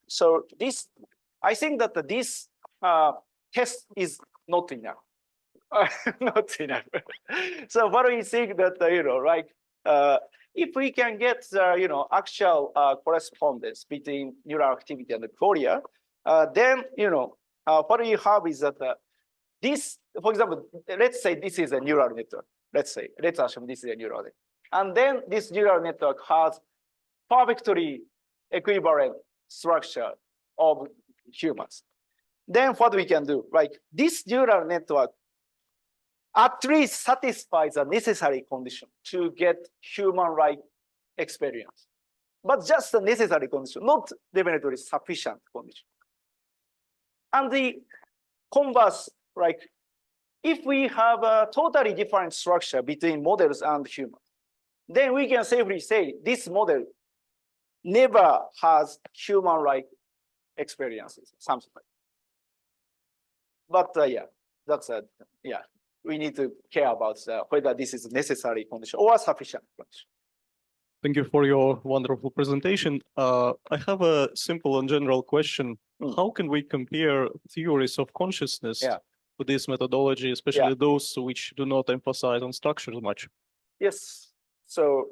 so this, I think that this test is not enough. Not enough. So what do you think that, if we can get, actual correspondence between neural activity and the Qualia, then, what you have is that this, for example, let's say this is a neural network. Let's assume this is a neural network. And then this neural network has perfectly equivalent structure of humans. Then what we can do, this neural network at least satisfies the necessary condition to get human-like experience. But just the necessary condition, not definitely sufficient condition. And the converse, if we have a totally different structure between models and humans, then we can safely say this model never has human-like experiences, something like that. But that's we need to care about whether this is a necessary condition or a sufficient condition. Thank you for your wonderful presentation. I have a simple and general question. How can we compare theories of consciousness with this methodology, especially those which do not emphasize on structures much? Yes. So,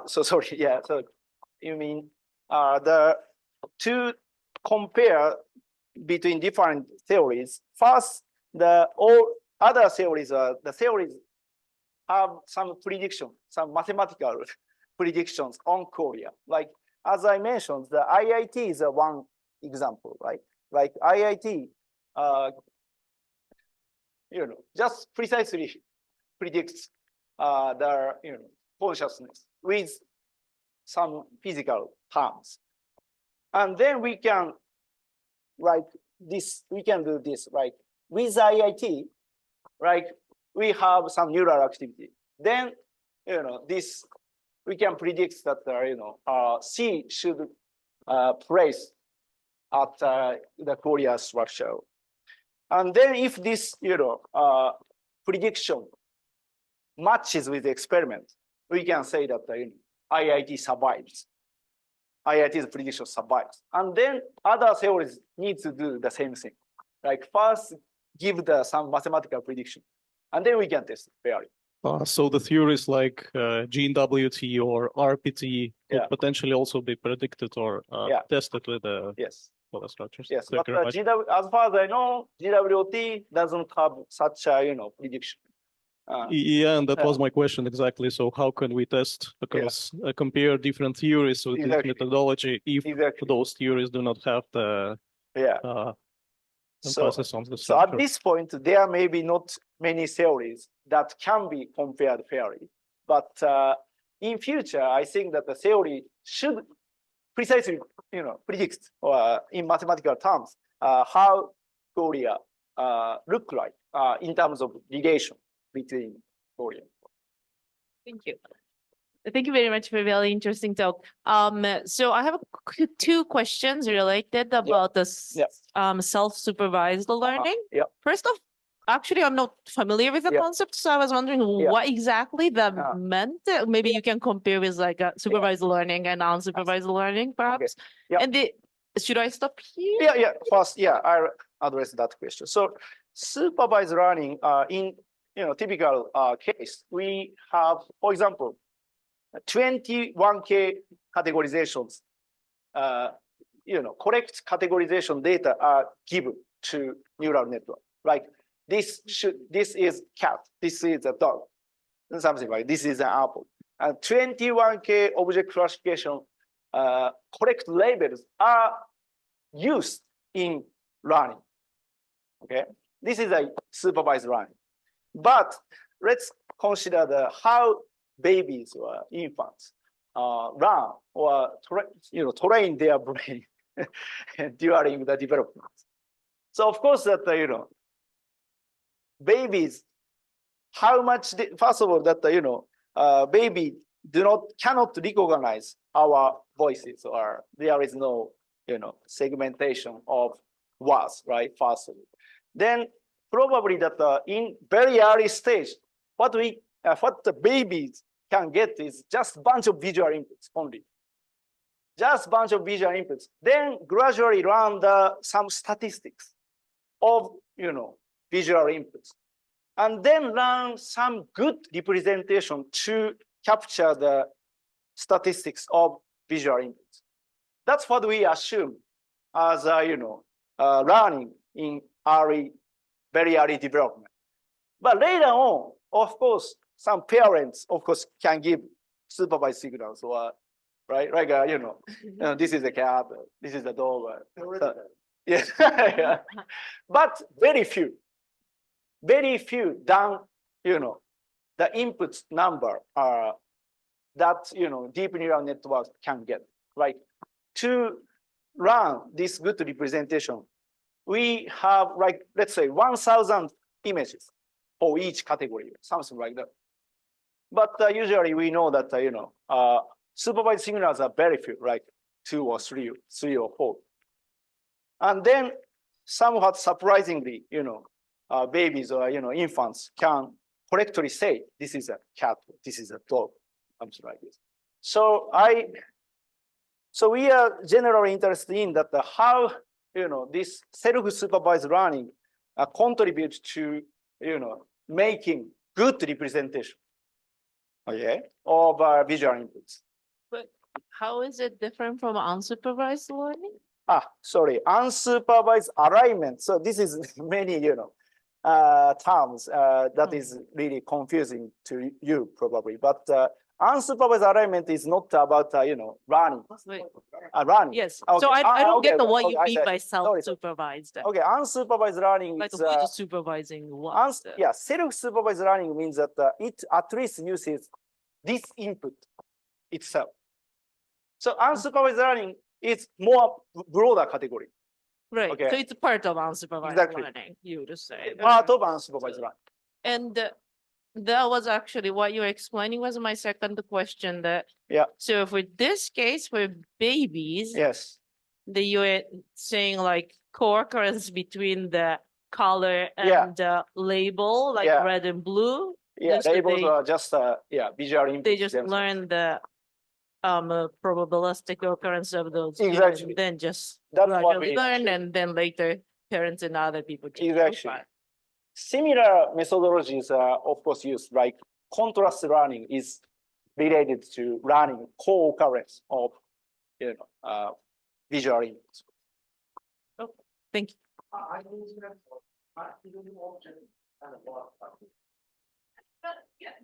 sorry. Yeah. So you mean to compare between different theories? First, all other theories the theories have some prediction, some mathematical predictions on Qualia. Like as I mentioned, the IIT is one example, right? Like IIT, just precisely predicts the consciousness with some physical terms, and then we can do this with IIT, we have some neural activity. Then this we can predict that C should place at the Qualia structure, and then if this prediction matches with the experiment, we can say that IIT survives. IIT's prediction survives. And then other theories need to do the same thing. First, give some mathematical prediction, and then we can test it fairly. So the theories like GNWT or RPT could potentially also be predicted or tested with the structures. Yes, but as far as I know, GWT doesn't have such a prediction. And that was my question exactly. So how can we test? Because compare different theories with this methodology if those theories do not have the emphasis on the structure. So at this point, there may be not many theories that can be compared fairly. But in future, I think that the theory should precisely predict in mathematical terms how Qualia look like in terms of relation between Qualia. Thank you. Thank you very much for a very interesting talk. So I have two questions related about this self-supervised learning. First off, actually, I'm not familiar with the concept, so I was wondering what exactly that meant. Maybe you can compare with supervised learning and unsupervised learning, perhaps. And should I stop here? First, I'll address that question. So supervised learning in typical case, we have, for example, 21K categorizations. Correct categorization data are given to neural network. This is cat, this is a dog, something like this is an apple. And 21K object classification correct labels are used in learning. Okay, this is a supervised learning. But let's consider how babies or infants learn or train their brain during the development. So of course that babies, how much first of all that baby cannot recognize our voices, or there is no, segmentation of words, right? Firstly, then probably that in very early stage, what the babies can get is just bunch of visual inputs only. Just bunch of visual inputs. Then gradually run some statistics of visual inputs, and then run some good representation to capture the statistics of visual inputs. That's what we assume as learning in very early development. But later on, of course, some parents, of course, can give supervised signals, or right, like this is a cat, this is a dog. Yes, yeah. But very few down, the inputs number that deep neural networks can get, right? To run this good representation, we have, like, let's say 1,000 images for each category, something like that. But usually we know that supervised signals are very few, like 2 or 3 or 4. And then somewhat surprisingly, babies or infants can correctly say this is a cat, this is a dog, something like this. So we are generally interested in that how this self-supervised learning contributes to making good representation, okay, of visual inputs. But how is it different from unsupervised learning? Sorry, unsupervised alignment. So this is many terms that is really confusing to you probably, but unsupervised alignment is not about learning. Learning. Yes. Okay. So I don't get what you I mean said- by self-supervised. Okay, unsupervised learning Like is who is supervising what? yeah, self-supervised learning means that it at least uses this input itself. So unsupervised learning is more broader category. Right. Okay. So it's part of unsupervised Exactly. learning, you would say. Part of unsupervised learning. And that was actually what you were explaining was my second question. Yeah. So for this case, for babies, Yes. you were saying like co-occurrence between the color Yeah. and the label, like Yeah. red and blue. Yeah, Just that labels are just visual inputs. They just themselves. learn the probabilistic occurrence of those Exactly. and then just That's what gradually we learn, assume. and then later parents and other people just Exactly. verify. Similar methodologies are of course used, like contrast learning is related to learning co-occurrence of visual inputs. Thank you.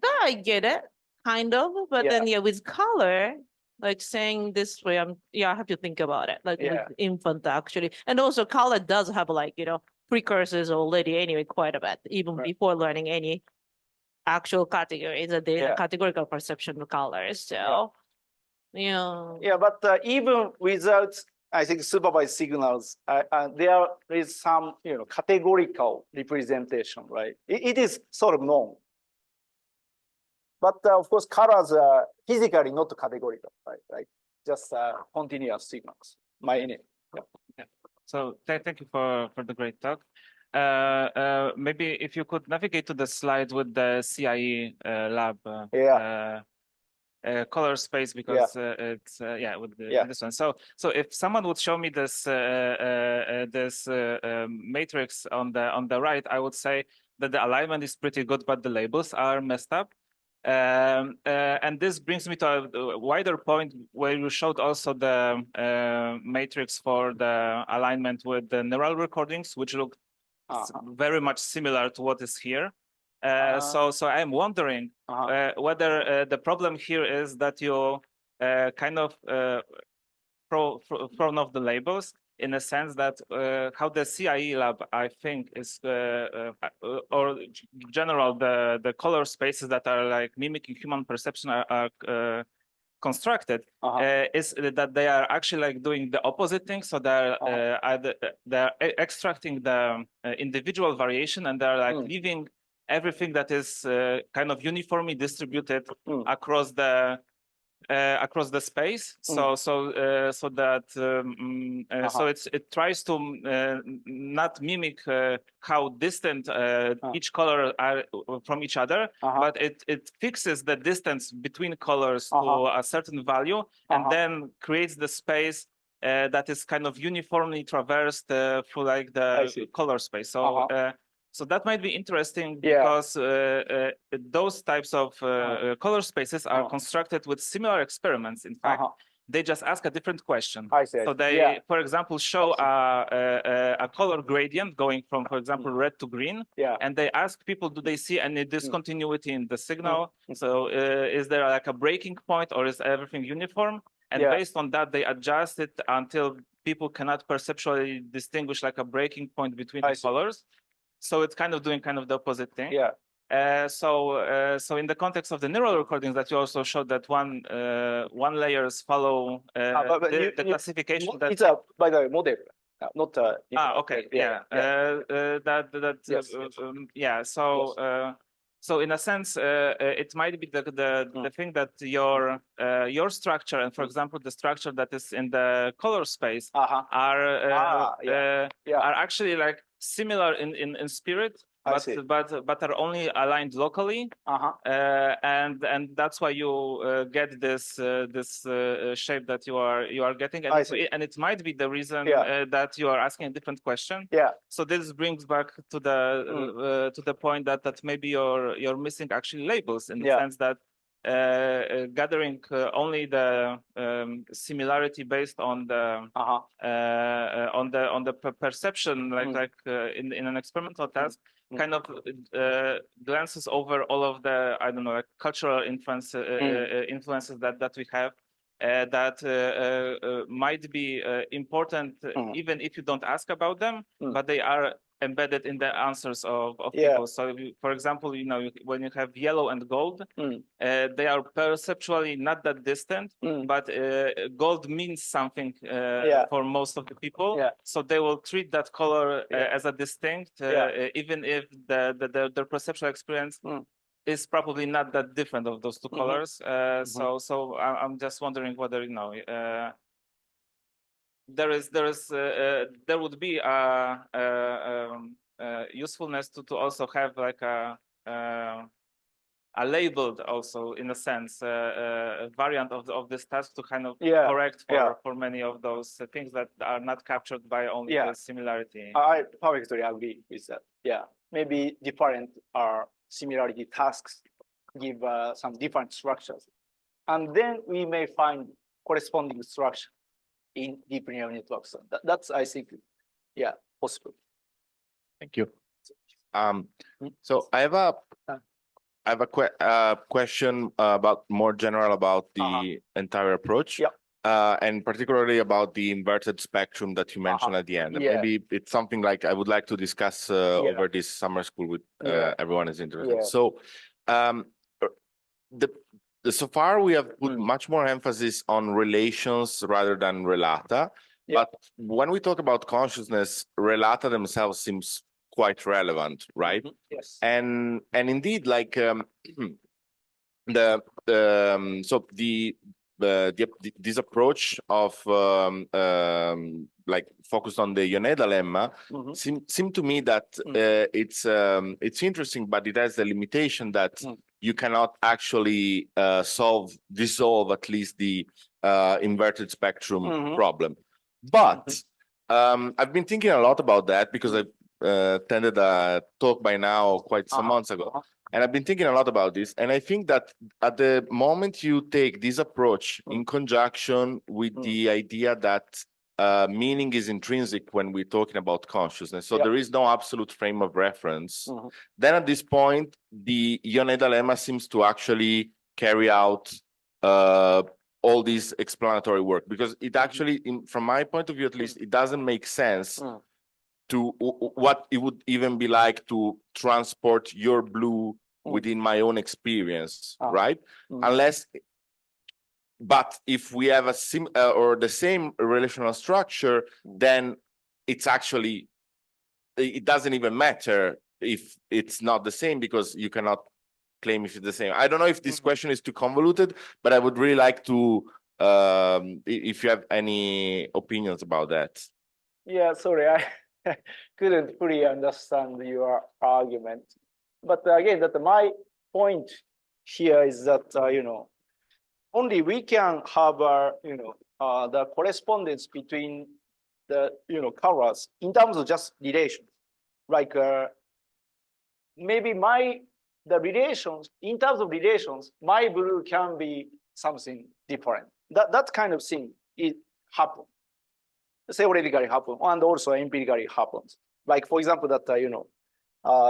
That I get it, kind of, but then with color, like saying this way, I have to think about it, like with infant actually, and also color does have like precursors already anyway quite a bit, even before learning any actual categories, that there is a categorical perception of colors. So Yeah, but even without, I think, supervised signals, there is some categorical representation, right? It is sort of known. But of course, colors are physically not categorical, right? Like just continuous signals. So thank you for the great talk. Maybe if you could navigate to the slide with the CIE lab color space, because it's with this one. So if someone would show me this matrix on the right, I would say that the alignment is pretty good, but the labels are messed up. And this brings me to a wider point where you showed also the matrix for the alignment with the neural recordings, which look very much similar to what is here. So I'm wondering whether the problem here is that you kind of thrown off the labels, in a sense that how the CIE lab, I think, is or general the color spaces that are like mimicking human perception are constructed, is that they are actually like doing the opposite thing. So they're extracting the individual variation, and they're like leaving everything that is kind of uniformly distributed across the space. So that so it tries to not mimic how distant each color are from each other, but it fixes the distance between colors to a certain value, and then creates the space that is kind of uniformly traversed through like the color space. So so that might be interesting because those types of color spaces are constructed with similar experiments. In fact, they just ask a different question. So they, for example, show a color gradient going from, for example, red to green, and they ask people, do they see any discontinuity in the signal? So is there like a breaking point, or is everything uniform? And based on that, they adjust it until people cannot perceptually distinguish like a breaking point between the colors. So it's kind of doing kind of the opposite thing. So in the context of the neural recordings that you also showed, that one layers follow the classification. That it's by the way, model, not okay, So in a sense, it might be the thing that your structure, and for example, the structure that is in the color space are actually like similar in spirit, but are only aligned locally, and that's why you get this shape that you are getting, and it might be the reason that you are asking a different question. So this brings back to the point that maybe you're missing actually labels, in the sense that gathering only the similarity based on the perception, like in an experimental task, kind of glances over all of the, I don't know, like cultural influences that we have. That might be important even if you don't ask about them, but they are embedded in the answers of people. So, for example, when you have yellow and gold, they are perceptually not that distant, but gold means something for most of the people. So they will treat that color as a distinct, even if their perceptual experience is probably not that different of those two colors. So I'm just wondering whether there would be a usefulness to also have like a labeled, also in a sense, a variant of this task to kind of correct for many of those things that are not captured by only the similarity. I perfectly agree with that. Maybe different similarity tasks give some different structures, and then we may find corresponding structure in deep neural networks. That's, I think, possible. Thank you. So I have a question about more general about the entire approach. And particularly about the inverted spectrum that you mentioned at the end. Maybe it's something like I would like to discuss over this summer school with everyone is interested. So so far we have put much more emphasis on relations rather than relata. But when we talk about consciousness, relata themselves seems quite relevant, right? And indeed, like this approach of like focused on the Yoneda lemma seem to me that it's interesting, but it has the limitation that you cannot actually dissolve at least the inverted spectrum problem. But I've been thinking a lot about that because I attended a talk by now quite some months ago. And I've been thinking a lot about this. And I think that at the moment you take this approach in conjunction with the idea that meaning is intrinsic when we're talking about consciousness, so there is no absolute frame of reference, then at this point, the Yoneda lemma seems to actually carry out all this explanatory work, because it actually, from my point of view at least, it doesn't make sense to what it would even be like to transport your blue within my own experience, right? But if we have or the same relational structure, then it's actually, it doesn't even matter if it's not the same because you cannot claim if it's the same. I don't know if this question is too convoluted, but I would really like to, if you have any opinions about that. Yeah, sorry, I couldn't fully understand your argument. But again, that my point here is that, only we can have, the correspondence between the, colors in terms of just relation. Like maybe the relations, in terms of relations, my blue can be something different. That kind of thing, it happens. Theoretically happen, and also empirically happens. Like, for example, that,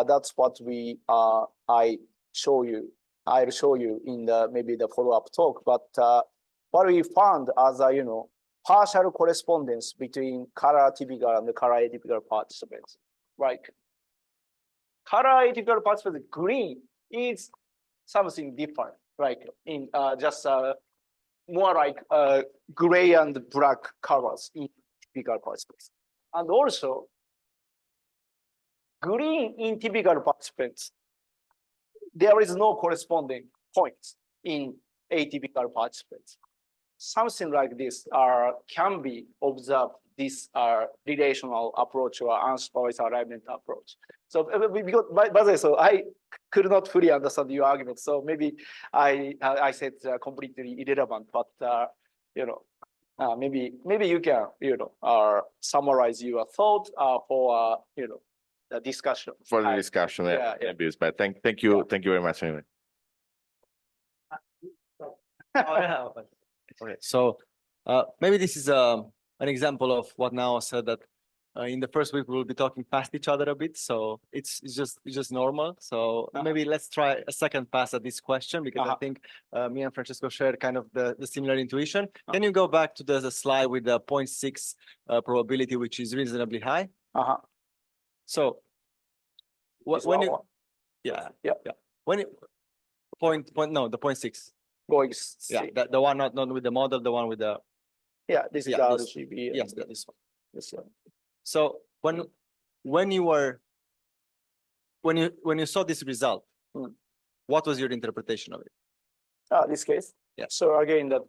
that's what I'll show you in maybe the follow-up talk, but what we found as partial correspondence between color typical and the color atypical participants. Like color atypical participants, green is something different, like in just more like gray and black colors in typical participants. And also green in typical participants, there is no corresponding points in atypical participants. Something like this can be observed, this relational approach or unsupervised alignment approach. So because, by the way, so I could not fully understand your argument. So maybe I said completely irrelevant, but maybe you can summarize your thought for the discussion. For the discussion, yeah. But thank you very much anyway. Okay, so maybe this is an example of what Nao said, that in the first week we will be talking past each other a bit, so it's just normal. So maybe let's try a second pass at this question, because I think me and Francesco shared kind of the similar intuition. Can you go back to the slide with the 0.6 probability, which is reasonably high? So when you when it the 0.6. Yeah, the one not with the model, the one with the this is the RGB. Yes, this one. This one. So when you saw this result, what was your interpretation of it? This case. Yeah. So again, that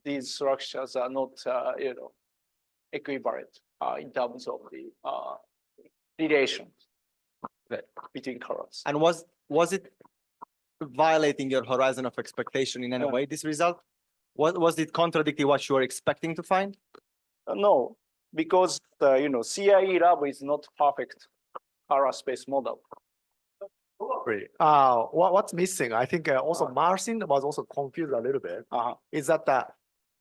these structures are not equivalent in terms of the relations between colors. And was it violating your horizon of expectation in any way, this result? Was it contradicting what you were expecting to find? No, because CIE lab is not perfect color space model. What's missing? I think also Marcin was also confused a little bit. Is that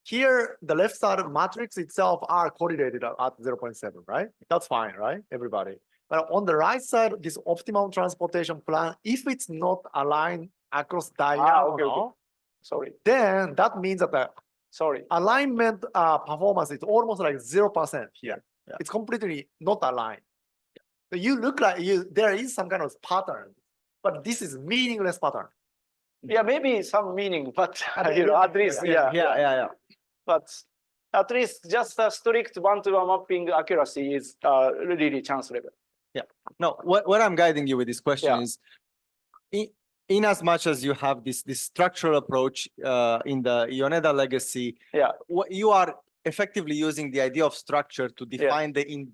here the left side of matrix itself are correlated at 0.7, right? That's fine, right? Everybody. But on the right side, this optimal transportation plan, if it's not aligned across diagonal, then that means that the alignment performance is almost like 0% here. It's completely not aligned. So you look like there is some kind of pattern, but this is meaningless pattern. Yeah, maybe some meaning, but at least, But at least just a strict one-to-one mapping accuracy is really chance level. Yeah. No, what I'm guiding you with this question is, in as much as you have this structural approach in the Yoneda legacy, you are effectively using the idea of structure to define the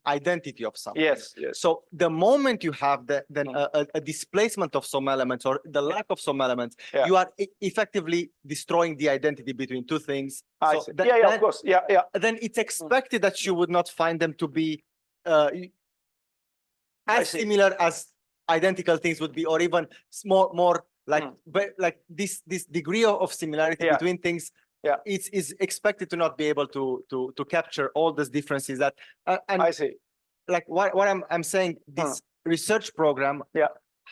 identity of something. Yes. So the moment you have a displacement of some elements or the lack of some elements, you are effectively destroying the identity between two things. Of course. Then it's expected that you would not find them to be as similar as identical things would be, or even more like this degree of similarity between things. Is expected to not be able to capture all these differences that and I see. Like what I'm saying, this research program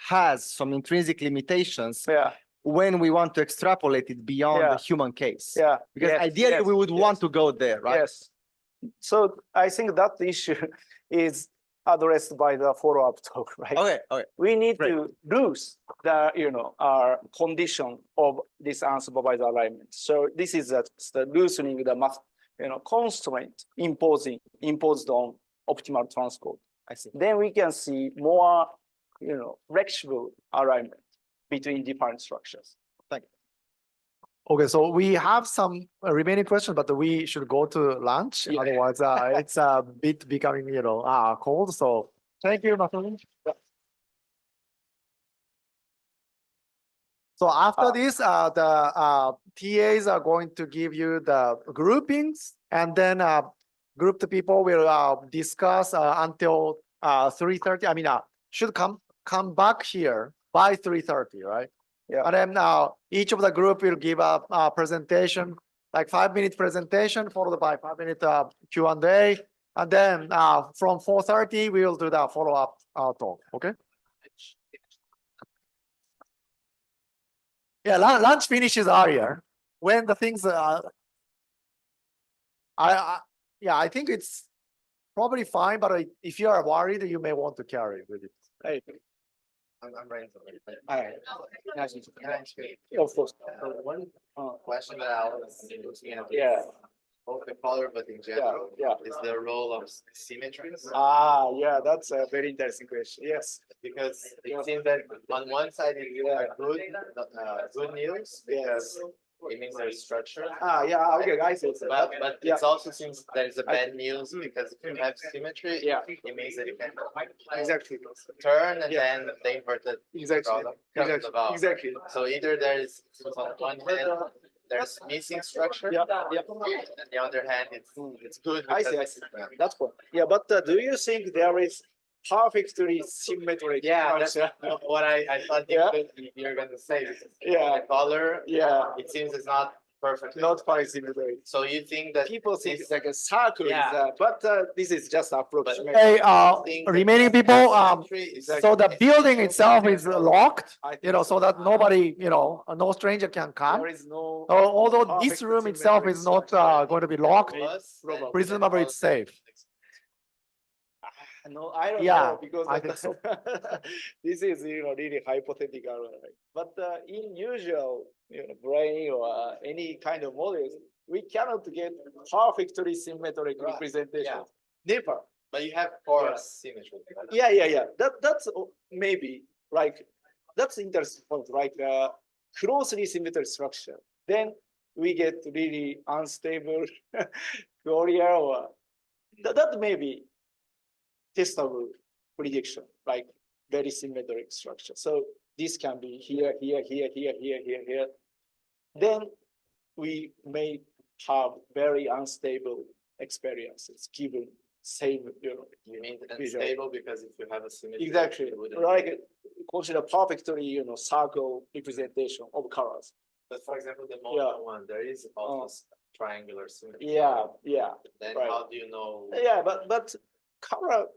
has some intrinsic limitations when we want to extrapolate it beyond the human case. Because ideally we would want to go there, right? Yes. So I think that issue is addressed by the follow-up talk, right? Okay. We need to lose the our condition of this unsupervised alignment. So this is the loosening the constraint imposed on optimal transcode. I see. Then we can see more flexible alignment between different structures. Thank you. Okay, so we have some remaining questions, but we should go to lunch. Yeah. Otherwise, it's a bit becoming, cold. So thank you, Masafumi. So after this, the TAs are going to give you the groupings, and then group the people will discuss until 3:30. I mean, should come back here by 3:30, right? Yeah. And then each of the group will give a presentation, like 5-minute presentation, followed by 5-minute Q&A. And then from 4:30, we will do the follow-up talk, okay? Yeah, lunch finishes earlier. When the things, I think it's probably fine, but if you are worried, you may want to carry with it. Hey. I'm ready for it. All right. Nice to meet you. Yeah, of course. One question that I was looking at. Yeah. Both the color, but in general, Yeah. is the role of symmetries. Yeah, that's a very interesting question. Yes. Because it seems that on one side it's good news because it means there's structure. Yeah, okay, I see. But it also seems there's a bad news because if you have symmetry, it means that you can Exactly. turn and then the inverted Exactly. product comes about. Exactly. So either there's on one hand there's missing structure, Yeah. and on the other hand it's good. I see. because- That's cool. Yeah, but do you think there is perfectly symmetric? Yeah, that's structure? what I thought you're going to say. Because Yeah. the color, Yeah. it seems it's not perfect. Not quite symmetric. So you think that People think this- it's like a circle, Yeah. but this is just approximate. Hey, think that remaining people, symmetry is- so the building itself is locked, I think so that nobody, no stranger can come. there is no. Although perfect this room itself is not symmetric going to be locked, Plus, then presumably it's safe. No, I don't Yeah, know because I think so. this is really hypothetical, right? But in usual brain or any kind of models, we cannot get perfectly symmetric Right. representation. Yeah. Never. But you have porous symmetry. Yeah. That's maybe like that's interesting point, like closely symmetric structure. Then we get really unstable Qualia or that may be testable prediction, like very symmetric structure. So this can be here. Then we may have very unstable experiences given same, You mean visual. unstable because if you have a symmetry, Exactly. it wouldn't- Like consider perfectly, circle representation of colors. But for example, the motion one, there is also triangular symmetry. Yeah. Then right. how do you know? Yeah, but color,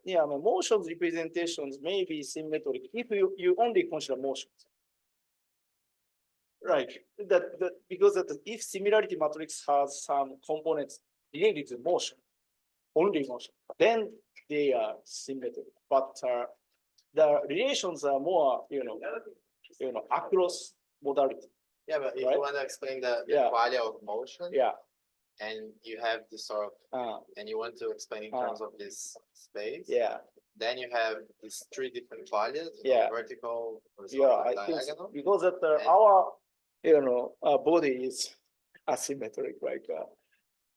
motions representations may be symmetric if you only consider motions. Right. Because if similarity matrix has some components related to motion, only motion, then they are symmetric. But the relations are more, across modality. Yeah, but if Right? you want to explain the Yeah. quality of motion, Yeah. and you have this sort of, and you want to explain in terms of this space, Yeah. then you have these three different qualities, Yeah. vertical, Yeah, horizontal, I and think so. diagonal. Because our body is asymmetric, like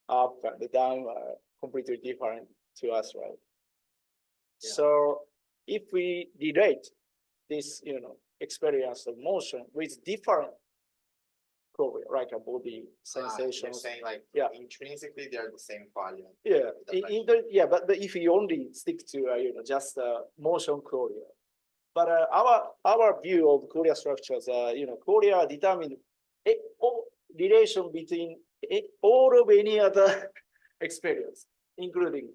up and down are completely different to us, right? Yeah. So if we relate this, experience of motion with different quality, like a body You're sensations. saying like Yeah. intrinsically they're the same quality. Yeah, The but if you only stick to just motion Qualia, but our view of Qualia structures, Qualia determine relation between all of any other experience, including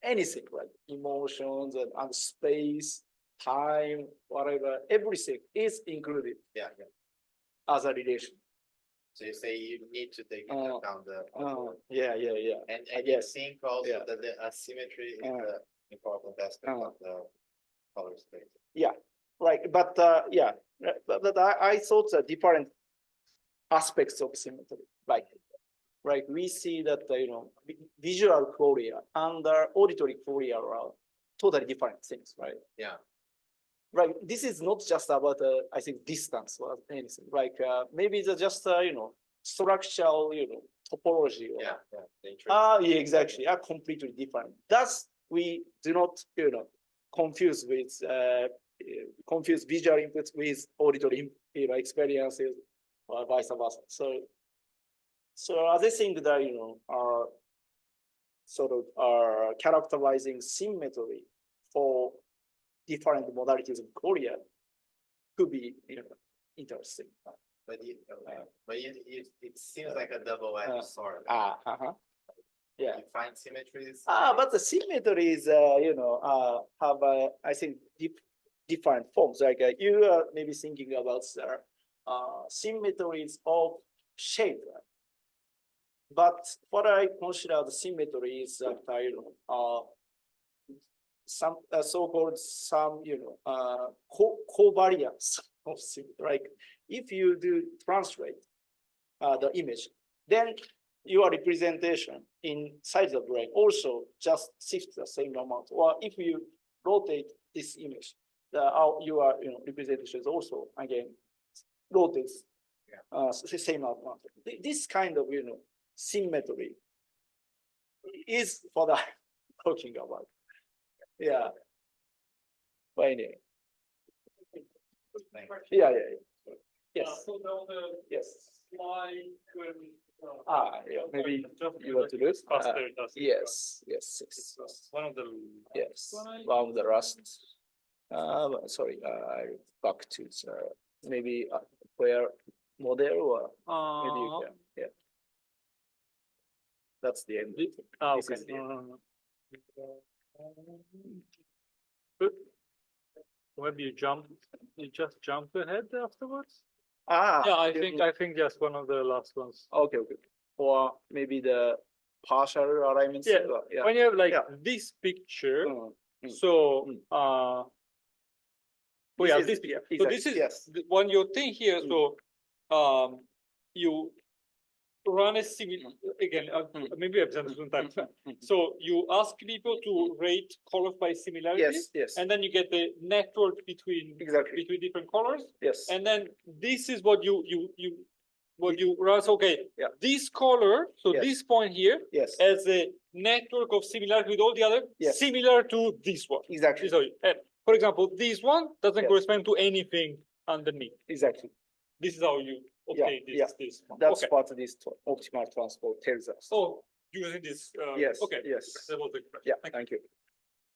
anything, right? Emotions and space, time, whatever, everything is included Yeah. as a relation. So you say you need to take into account the. Yeah. And I you guess. think also Yeah. that the asymmetry is the important aspect of the color space. Right, but but I thought that different aspects of symmetry, like we see that visual Qualia and auditory Qualia are totally different things, right? Yeah. right, this is not just about, I think, distance or anything, like, maybe it's just, structural, topology. Or, yeah, exactly, are completely different. Thus, we do not, confuse visual inputs with auditory, experiences, or vice versa. So other things that, are sort of are characterizing symmetry for different modalities of Qualia could be, interesting. But it seems like a double-edged sword. Yeah. You find symmetries. But the symmetries, have, I think, different forms. Like you are maybe thinking about symmetries of shape. But what I consider the symmetry is that, some so-called covariance of symmetry. Like if you do translate the image, then your representation inside the brain also just shifts the same amount. Or if you rotate this image, your representation is also again rotates the same amount. This kind of symmetry is what I'm talking about. Yeah. But anyway. Yeah. Yes. Yes. Yeah, maybe you want to do it? Yes. One of the One of the last. Sorry, I back to maybe where model or maybe you can. Yeah. That's the end. This is the end. Maybe you just jump ahead afterwards. Yeah, I think just one of the last ones. Okay. Or maybe the partial alignments. Yeah. When you have like this picture, so this picture. So this is when you think here. So you run a similar again. Maybe I've done this one time. So you ask people to rate colors by similarity. Yes. And then you get the network between different colors. Yes. And then this is what you run. So, okay. Yeah. This color. So this point here. Yes. As a network of similarity with all the other similar to this one. Exactly. So, for example, this one doesn't correspond to anything underneath. Exactly. This is how you obtain this. That's what this optimal transport tells us. Oh, using this. Yes. Okay. Yes. That was the question. Yeah. Thank you.